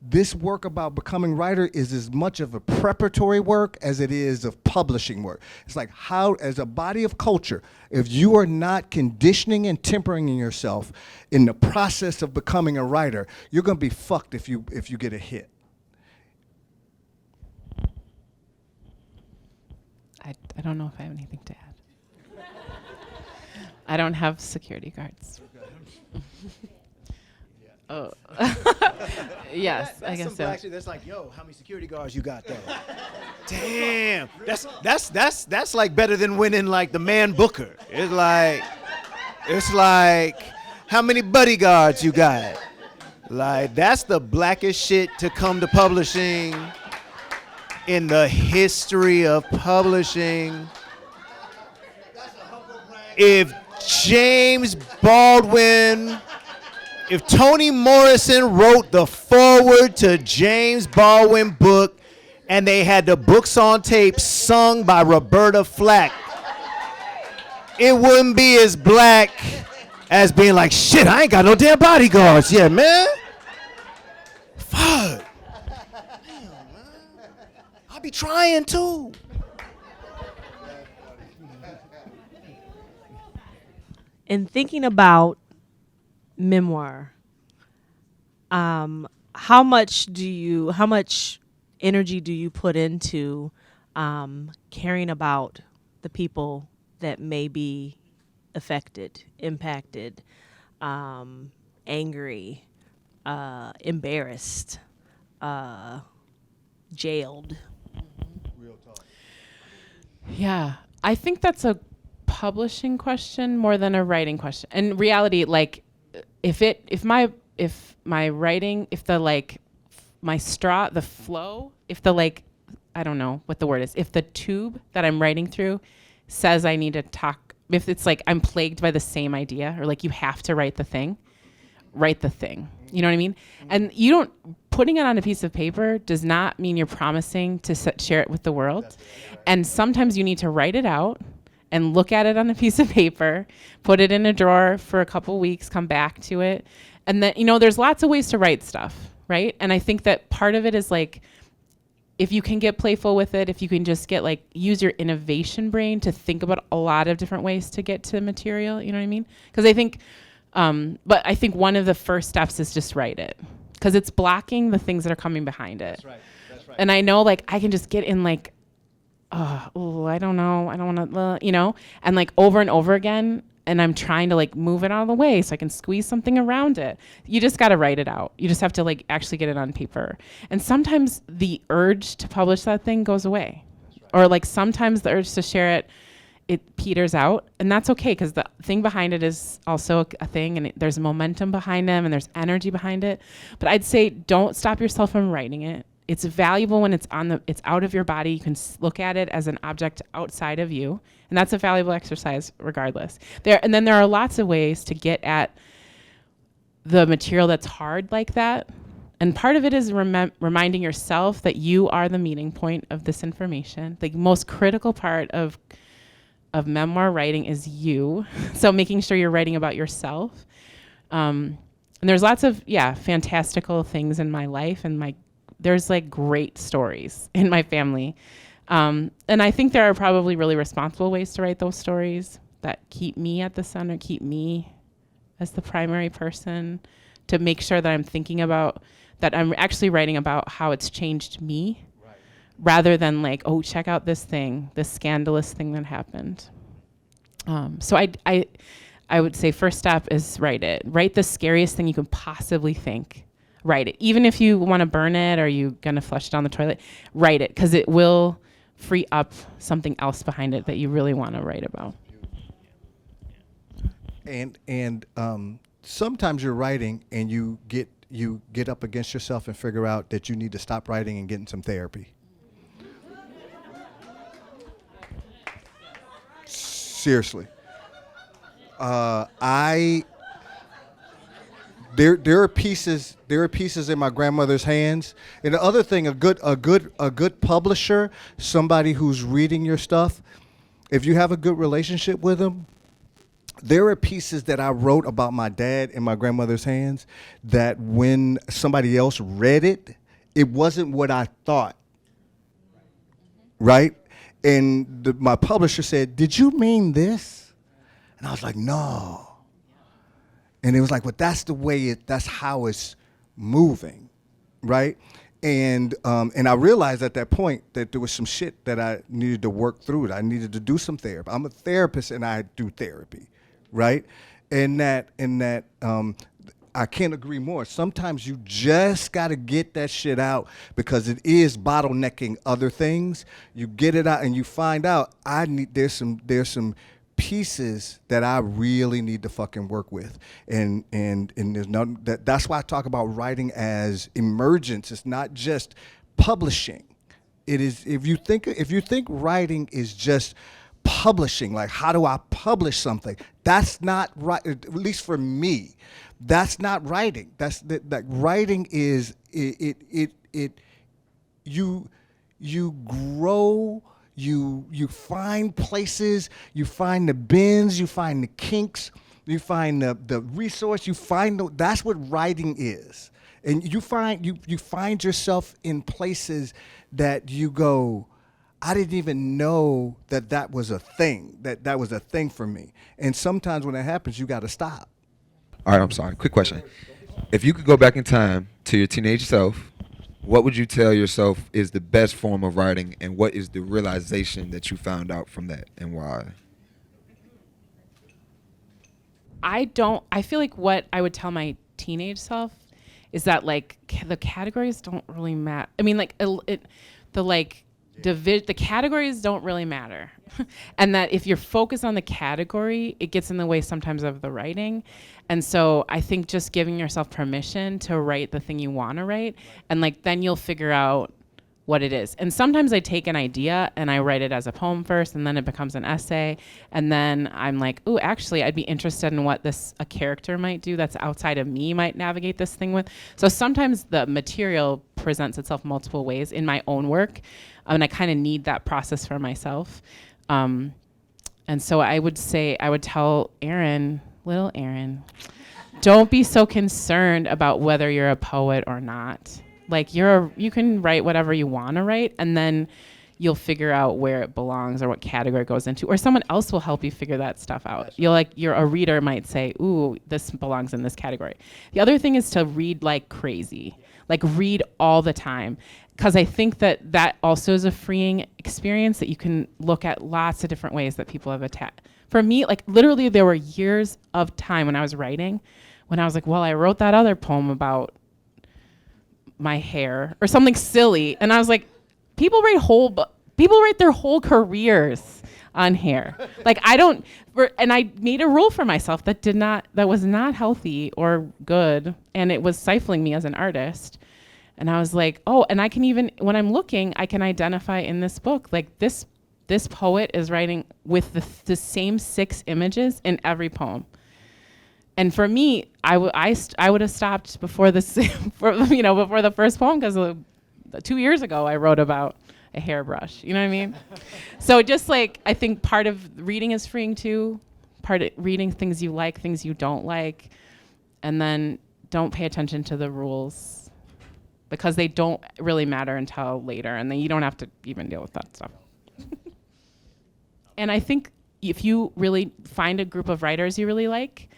This work about becoming a writer is as much of a preparatory work as it is of publishing work. It's like how, as a body of culture, if you are not conditioning and tempering yourself in the process of becoming a writer, you're gonna be fucked if you get a hit. I don't know if I have anything to add. I don't have security guards. Oh. Yes, I guess so. Actually, that's like, yo, how many security guards you got though? Damn, that's like better than winning like the Man Booker. It's like, how many bodyguards you got? Like, that's the blackest shit to come to publishing in the history of publishing. If James Baldwin, if Toni Morrison wrote the foreword to James Baldwin book and they had the books on tape sung by Roberta Flack, it wouldn't be as black as being like, shit, I ain't got no damn bodyguards yet, man. Fuck. Damn, man. I'll be trying too. In thinking about memoir, how much energy do you put into caring about the people that may be affected, impacted, angry, embarrassed, jailed? Real talk. Yeah, I think that's a publishing question more than a writing question. In reality, like, if my writing, if the like my the flow, if the like, I don't know what the word is, if the tube that I'm writing through says I need to talk, if it's like I'm plagued by the same idea, or like you have to write the thing. You know what I mean? And putting it on a piece of paper does not mean you're promising to share it with the world. And sometimes you need to write it out and look at it on a piece of paper, put it in a drawer for a couple weeks, come back to it. And then, there's lots of ways to write stuff, right? And I think that part of it is like, if you can get playful with it, if you can just get use your innovation brain to think about a lot of different ways to get to material, you know what I mean? Because I think, but I think one of the first steps is just write it. Because it's blocking the things that are coming behind it. That's right. And I know I can just get in I don't know, I don't want to, and over and over again, and I'm trying to move it out of the way so I can squeeze something around it. You just got to write it out. You just have to actually get it on paper. And sometimes the urge to publish that thing goes away. Right. Or sometimes the urge to share it peters out, and that's okay, because the thing behind it is also a thing, and there's momentum behind them, and there's energy behind it. But I'd say don't stop yourself from writing it. It's valuable when it's out of your body. You can look at it as an object outside of you, and that's a valuable exercise regardless. And then there are lots of ways to get at the material that's hard like that. And part of it is reminding yourself that you are the meeting point of this information. The most critical part of memoir writing is you. So making sure you're writing about yourself. And there's lots of, fantastical things in my life, and there's great stories in my family. And I think there are probably really responsible ways to write those stories that keep me at the center, keep me as the primary person, to make sure that I'm thinking about, that I'm actually writing about how it's changed me, right, rather than check out this thing, this scandalous thing that happened. So I would say first step is write it. Write the scariest thing you can possibly think. Write it. Even if you want to burn it or you're going to flush it down the toilet, write it, because it will free up something else behind it that you really want to write about. And sometimes you're writing and you get up against yourself and figure out that you need to stop writing and get in some therapy. Seriously. There are pieces in my grandmother's hands. And the other thing, a good publisher, somebody who's reading your stuff, if you have a good relationship with them, there are pieces that I wrote about my dad in my grandmother's hands that when somebody else read it, it wasn't what I thought. Right? And my publisher said, "Did you mean this?" And I was like, "No." And it was like, "Well, that's the way that's how it's moving," right? And I realized at that point that there was some shit that I needed to work through. That I needed to do some therapy. I'm a therapist and I do therapy, right? And that I can't agree more. Sometimes you just got to get that shit out because it is bottlenecking other things. You get it out and you find out there's some pieces that I really need to fucking work with. And there's that's why I talk about writing as emergence. It's not just publishing. It is if you think writing is just publishing, like how do I publish something? That's not right, at least for me. That's not writing. That writing is you grow, you find places, you find the bends, you find the kinks, you find the resource, that's what writing is. And you find yourself in places that you go, I didn't even know that was a thing, that was a thing for me. And sometimes when that happens, you got to stop. All right, I'm sorry. Quick question. If you could go back in time to your teenage self, what would you tell yourself is the best form of writing, and what is the realization that you found out from that, and why? I feel like what I would tell my teenage self is that like the categories don't really matter. I mean, like the categories don't really matter. And that if you're focused on the category, it gets in the way sometimes of the writing. And so I think just giving yourself permission to write the thing you want to write, and like then you'll figure out what it is. And sometimes I take an idea and I write it as a poem first, and then it becomes an essay, and then I'm like, ooh, actually I'd be interested in what a character might do that's outside of me, might navigate this thing with. So sometimes the material presents itself multiple ways in my own work, and I kind of need that process for myself. And so I would tell Erin, little Erin, don't be so concerned about whether you're a poet or not. Like you can write whatever you want to write, and then you'll figure out where it belongs or what category it goes into, or someone else will help you figure that stuff out. A reader might say, ooh, this belongs in this category. The other thing is to read like crazy, like read all the time. Because I think that also is a freeing experience, that you can look at lots of different ways that people have attacked. For me, like literally there were years of time when I was writing, when I was like, well, I wrote that other poem about my hair or something silly. And I was like, people write their whole careers on hair. Like and I made a rule for myself that was not healthy or good. And it was stifling me as an artist. And I was like, oh, and I can even, when I'm looking, I can identify in this book, like this poet is writing with the same 6 images in every poem. And for me, I would have stopped before this, before the first poem, because 2 years ago I wrote about a hairbrush. You know what I mean? So just like, I think part of reading is freeing too. Part of reading things you like, things you don't like, and then don't pay attention to the rules, because they don't really matter until later, and then you don't have to even deal with that stuff. And I think if you really find a group of writers you really like,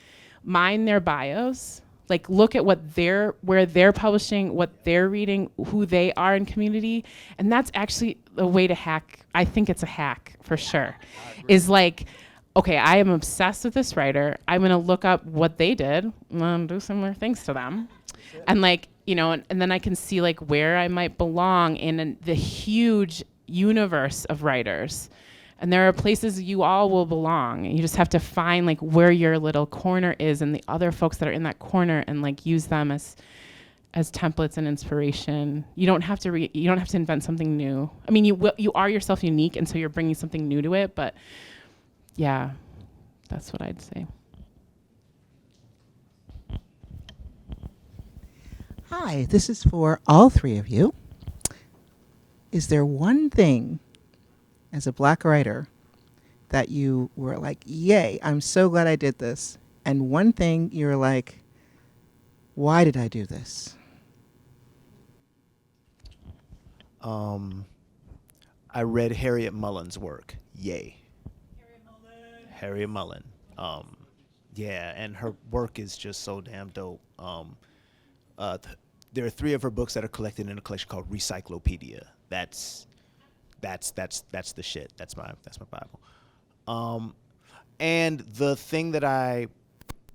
mine their bios, like look at where they're publishing, what they're reading, who they are in community, and that's actually a way to hack. I think it's a hack for sure. Is like, okay, I am obsessed with this writer. I'm gonna look up what they did and do similar things to them, and like, and then I can see like where I might belong in the huge universe of writers. And there are places you all will belong. You just have to find like where your little corner is, and the other folks that are in that corner, and like use them as templates and inspiration. You don't have to invent something new. I mean, you are yourself unique, and so you're bringing something new to it. But yeah, that's what I'd say. Hi, this is for all 3 of you. Is there one thing as a Black writer that you were like, yay, I'm so glad I did this, and one thing you're like, why did I do this? I read Harriet Mullen's work. Yay. Harriet Mullen. Yeah, and her work is just so damn dope. There are 3 of her books that are collected in a collection called Recyclopedia. That's the shit. That's my Bible. And the thing that I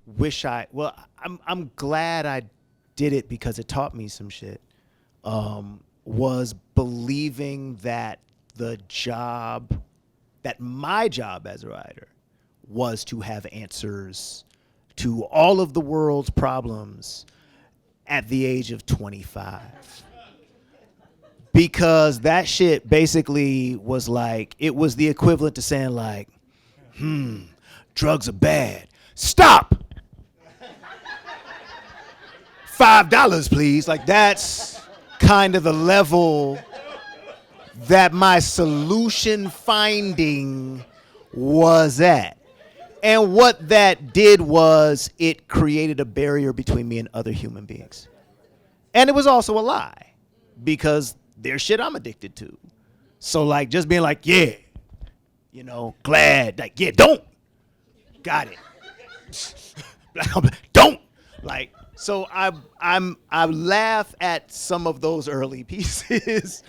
I'm glad I did it because it taught me some shit. Was believing that my job as a writer was to have answers to all of the world's problems at the age of 25. Because that shit basically was like, it was the equivalent to saying like, drugs are bad. Stop! $5, please. Like, that's kind of the level that my solution finding was at. And what that did was it created a barrier between me and other human beings. And it was also a lie, because there's shit I'm addicted to. So like just being like, yeah, glad, like, yeah, don't. Got it. Don't. Like, so I laugh at some of those early pieces,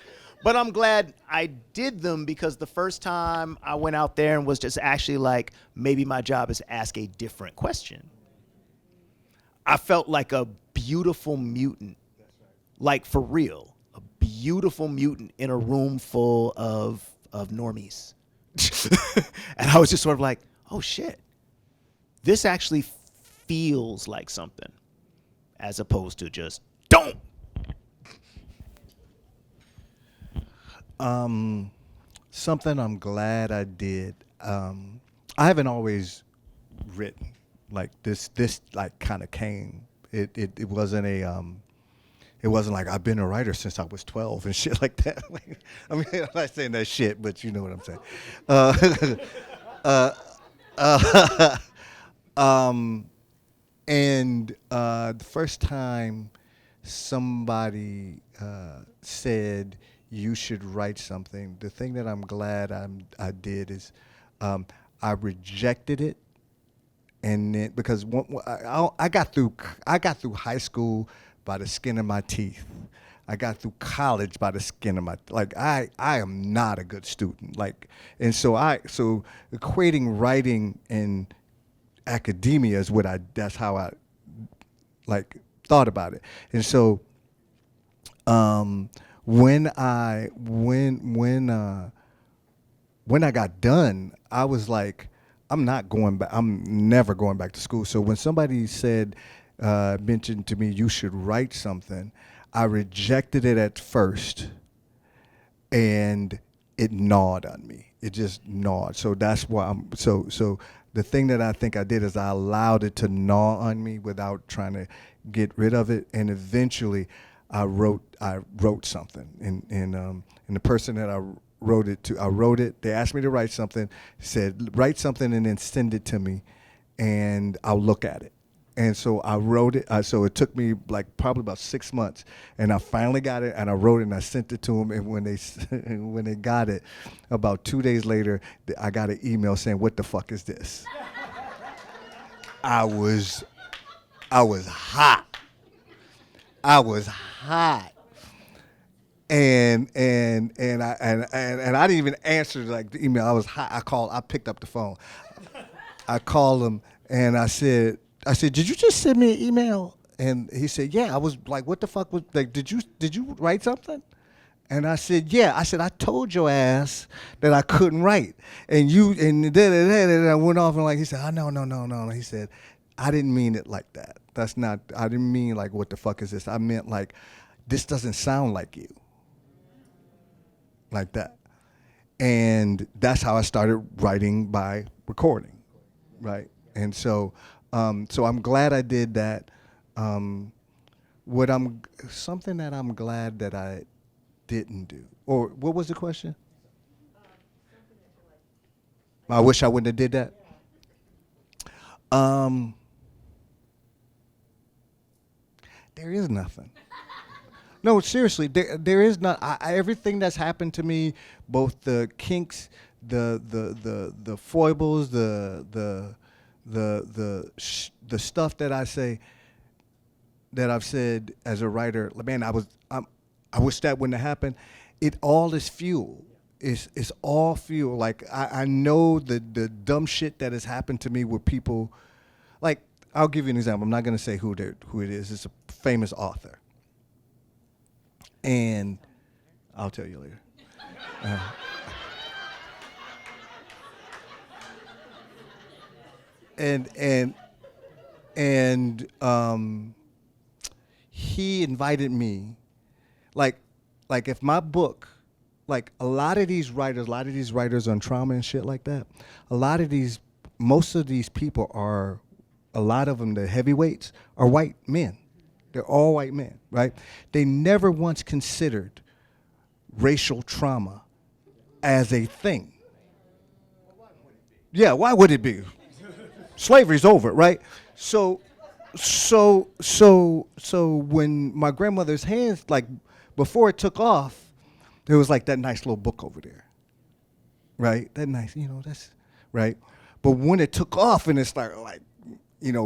but I'm glad I did them, because the first time I went out there and was just actually like, maybe my job is to ask a different question, I felt like a beautiful mutant, like for real, a beautiful mutant in a room full of normies. And I was just sort of like, oh shit, this actually feels like something, as opposed to just don't. Something I'm glad I did. I haven't always written like this. This like kind of came. It wasn't a. It wasn't like I've been a writer since I was 12 and shit like that. I mean, I'm not saying that shit, but you know what I'm saying. And the first time somebody said you should write something, the thing that I'm glad I did is I rejected it, and then because I got through high school by the skin of my teeth. I got through college by the skin of my like. I am not a good student. Like, and so equating writing and academia is what that's how I like thought about it. And so when I got done, I was like, I'm not going back. I'm never going back to school. So when somebody mentioned to me, you should write something, I rejected it at first, and it gnawed on me. It just gnawed. So that's why so the thing that I think I did is I allowed it to gnaw on me without trying to get rid of it, and eventually I wrote something, and the person that I wrote it. They asked me to write something, said write something and then send it to me, and I'll look at it. And so I wrote it. So it took me like probably about 6 months, and I finally got it. And I wrote it and I sent it to them. And when they got it, about 2 days later, I got an email saying, "What the fuck is this?" I was hot. I was hot. And I didn't even answer like the email. I was hot. I picked up the phone. I called him and I said, "Did you just send me an email?" And he said, "Yeah." I was like, "What the fuck was like? Did you write something?" And I said, "Yeah." I said, "I told your ass that I couldn't write, and I went off and like he said, "Oh no." He said, "I didn't mean it like that. That's not. I didn't mean like what the fuck is this. I meant like this doesn't sound like you, like that." And that's how I started writing by recording, right? And so. So I'm glad I did that. Something that I'm glad that I didn't do. Or what was the question? I wish I wouldn't have did that. There is nothing. No, seriously, there is not. Everything that's happened to me, both the kinks, the foibles, the stuff that I say, that I've said as a writer, man, I wish that wouldn't have happened. It all is fuel. It's all fuel. Like I know the dumb shit that has happened to me with people. Like I'll give you an example. I'm not going to say who it is. It's a famous author. And I'll tell you later. He invited me, like if my book, like a lot of these writers on trauma and shit like that, most of these people are, a lot of them, the heavyweights, are white men. They're all white men, right? They never once considered racial trauma as a thing. Yeah, why would it be? Slavery's over, right? So when my grandmother's hands, like before it took off, there was like that nice little book over there, right? That nice, that's right. But when it took off and it started like,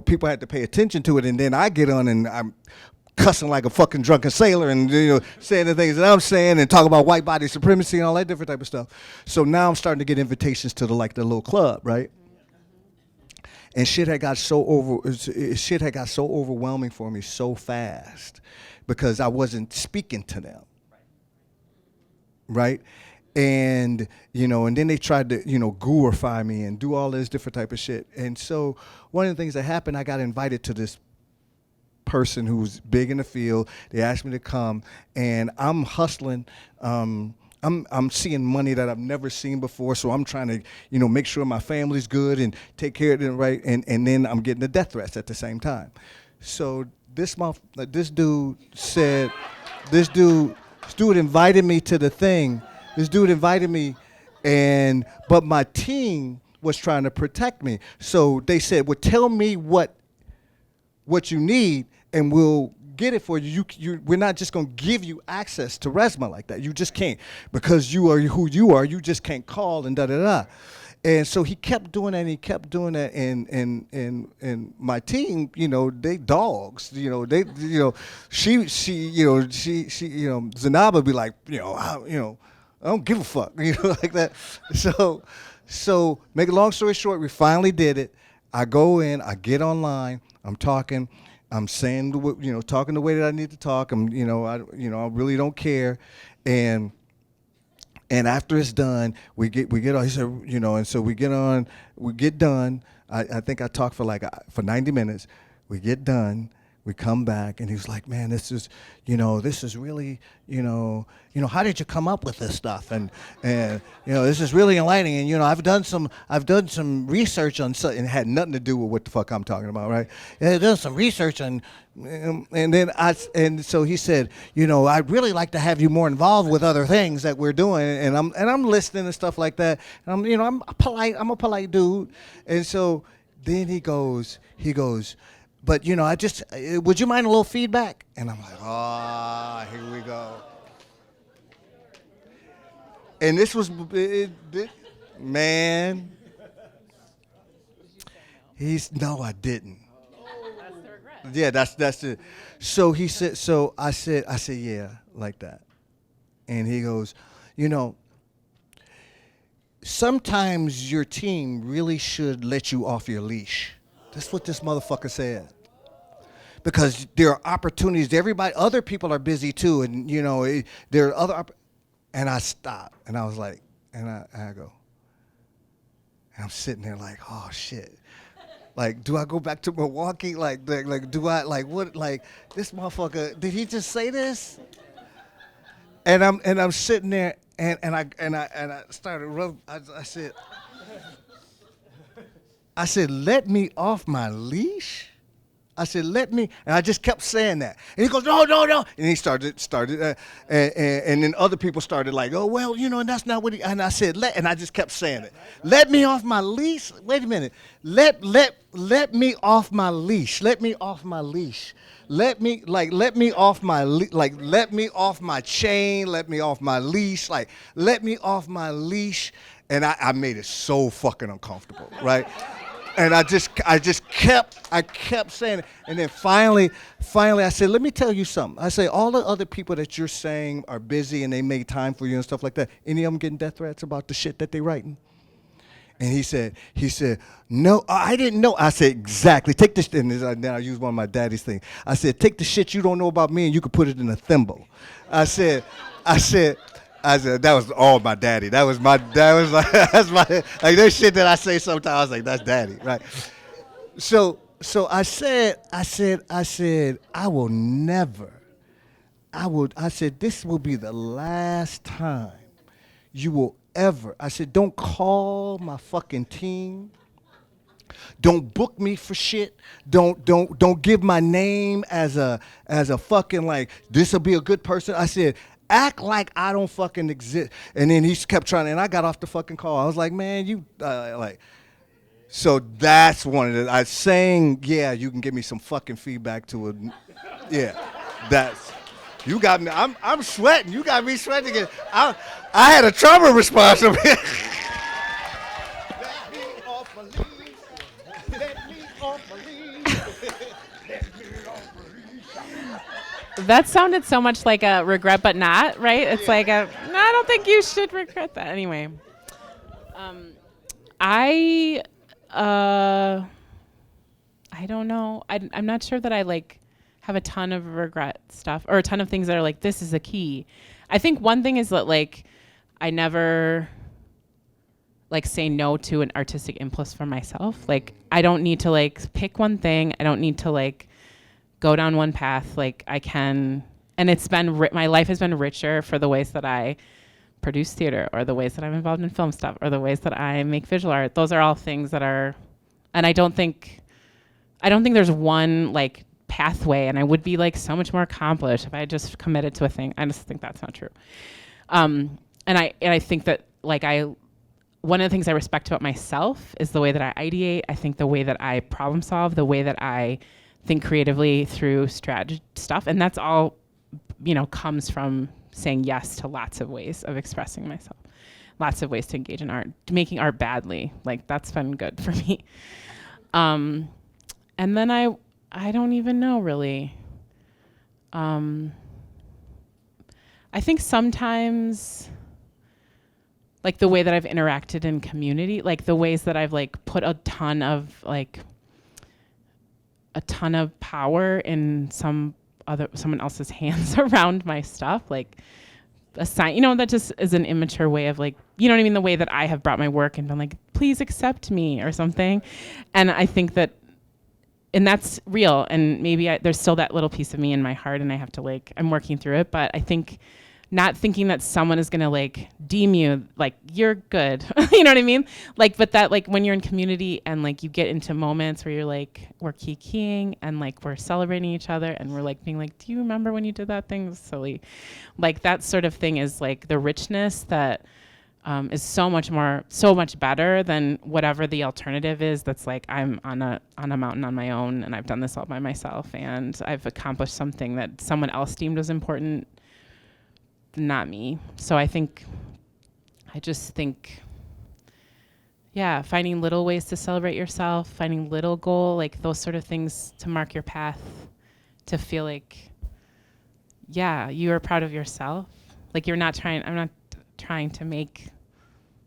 people had to pay attention to it, and then I get on and I'm cussing like a fucking drunken sailor and saying the things that I'm saying and talking about white body supremacy and all that different type of stuff. So now I'm starting to get invitations to the little club, right? And shit had got so overwhelming for me so fast because I wasn't speaking to them, right? And and then they tried to gurify me and do all this different type of shit. And so one of the things that happened, I got invited to this person who's big in the field. They asked me to come, and I'm hustling. I'm seeing money that I've never seen before, so I'm trying to, make sure my family's good and take care of them, right? And then I'm getting the death threats at the same time. So this dude invited me to the thing. This dude invited me, but my team was trying to protect me. So they said, well, tell me what you need, and we'll get it for you. We're not just going to give you access to Resmaa like that. You just can't, because you are who you are. You just can't call and da-da-da. And so he kept doing that, and he kept doing that, and my team, they dogs, Zanaba be like, I don't give a fuck, like that. So make a long story short, we finally did it. I go in, I get online, I'm talking, I'm saying, talking the way that I need to talk. I really don't care, and after it's done, we get on. He said, and so we get on, we get done. I think I talked for 90 minutes. We get done. We come back, and he was like, "Man, this is really, how did you come up with this stuff? And this is really enlightening. And I've done some research on something. It had nothing to do with what the fuck I'm talking about, right? I've done some research on, and so he said, I'd really like to have you more involved with other things that we're doing. And I'm listening and stuff like that. And I'm a polite dude. And so then he goes. But would you mind a little feedback? And I'm like, here we go. And this was, man. No, I didn't. That's the regret. Yeah, that's it. So he said, I said, yeah, like that. And he goes, sometimes your team really should let you off your leash. That's what this motherfucker said. Because there are opportunities. Other people are busy too, and there are other. And I stopped, and I was like, and I go, and I'm sitting there like, oh shit, like, do I go back to Milwaukee? Like, do I what? Like, this motherfucker, did he just say this? And I'm sitting there, and I started rubbing. I said, let me off my leash. I said, let me, and I just kept saying that. And he goes, no. And he started, and then other people started like, oh, well, and that's not what he, and I said, and I just kept saying it. Let me off my leash. Wait a minute. Let me off my leash. Let me off my leash. Let me off my, let me off my chain. Let me off my leash. Like, let me off my leash. And I made it so fucking uncomfortable, right? And I kept saying it. And then finally I said, let me tell you something. I say, all the other people that you're saying are busy and they made time for you and stuff like that, any of them getting death threats about the shit that they writing? And he said, no, I didn't know. I said, exactly. Take this, and then I used one of my daddy's things. I said, take the shit you don't know about me and you can put it in a thimble. I said, that was all my daddy. That's my, like that shit that I say sometimes, I was like, that's daddy, right? So I said, I will never, I said, this will be the last time you will ever. I said, don't call my fucking team. Don't book me for shit. Don't give my name as a fucking like, this'll be a good person. I said, act like I don't fucking exist. And then he kept trying, and I got off the fucking call. I was like, man, you like. So that's one of the, I saying, yeah, you can give me some fucking feedback to it. Yeah, that's, you got me, I'm sweating. You got me sweating again. I had a trauma response over here. Let me off my leash. Let me off my leash. Let me off my leash. That sounded so much like a regret, but not, right? It's like no, I don't think you should regret that. Anyway, I don't know. I'm not sure that I like have a ton of regret stuff or a ton of things that are like, this is a key. I think one thing is that like, I never like say no to an artistic impulse for myself. Like, I don't need to like pick one thing. I don't need to like go down one path. Like I can, and it's been, my life has been richer for the ways that I produce theater or the ways that I'm involved in film stuff or the ways that I make visual art. Those are all things that are, and I don't think there's one like pathway, and I would be like so much more accomplished if I just committed to a thing. I just think that's not true. And I think that like one of the things I respect about myself is the way that I ideate. I think the way that I problem solve, the way that I think creatively through strategy stuff. And that's all, comes from saying yes to lots of ways of expressing myself, lots of ways to engage in art, making art badly. Like that's been good for me. And then I don't even know really. I think sometimes like the way that I've interacted in community, like the ways that I've like put a ton of power in someone else's hands around my stuff, like a sign, that just is an immature way of like, you know what I mean? The way that I have brought my work and been like, please accept me or something. And I think that, and that's real. And maybe there's still that little piece of me in my heart and I have to like, I'm working through it, but I think not thinking that someone is going to like deem you like you're good. You know what I mean? Like, but that like when you're in community and like you get into moments where you're like, we're keying and like we're celebrating each other and we're like being like, do you remember when you did that thing? It was silly. Like that sort of thing is like the richness that is so much better than whatever the alternative is. That's like, I'm on a mountain on my own and I've done this all by myself and I've accomplished something that someone else deemed was important, not me. So I just think, yeah, finding little ways to celebrate yourself, finding little goal, like those sort of things to mark your path, to feel like, yeah, you are proud of yourself. Like I'm not trying to make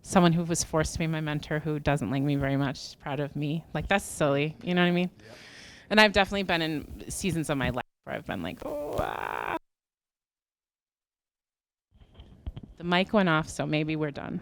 someone who was forced to be my mentor who doesn't like me very much proud of me. Like that's silly, you know what I mean? Yep. And I've definitely been in seasons of my life where I've been like, oh, The mic went off, so maybe we're done.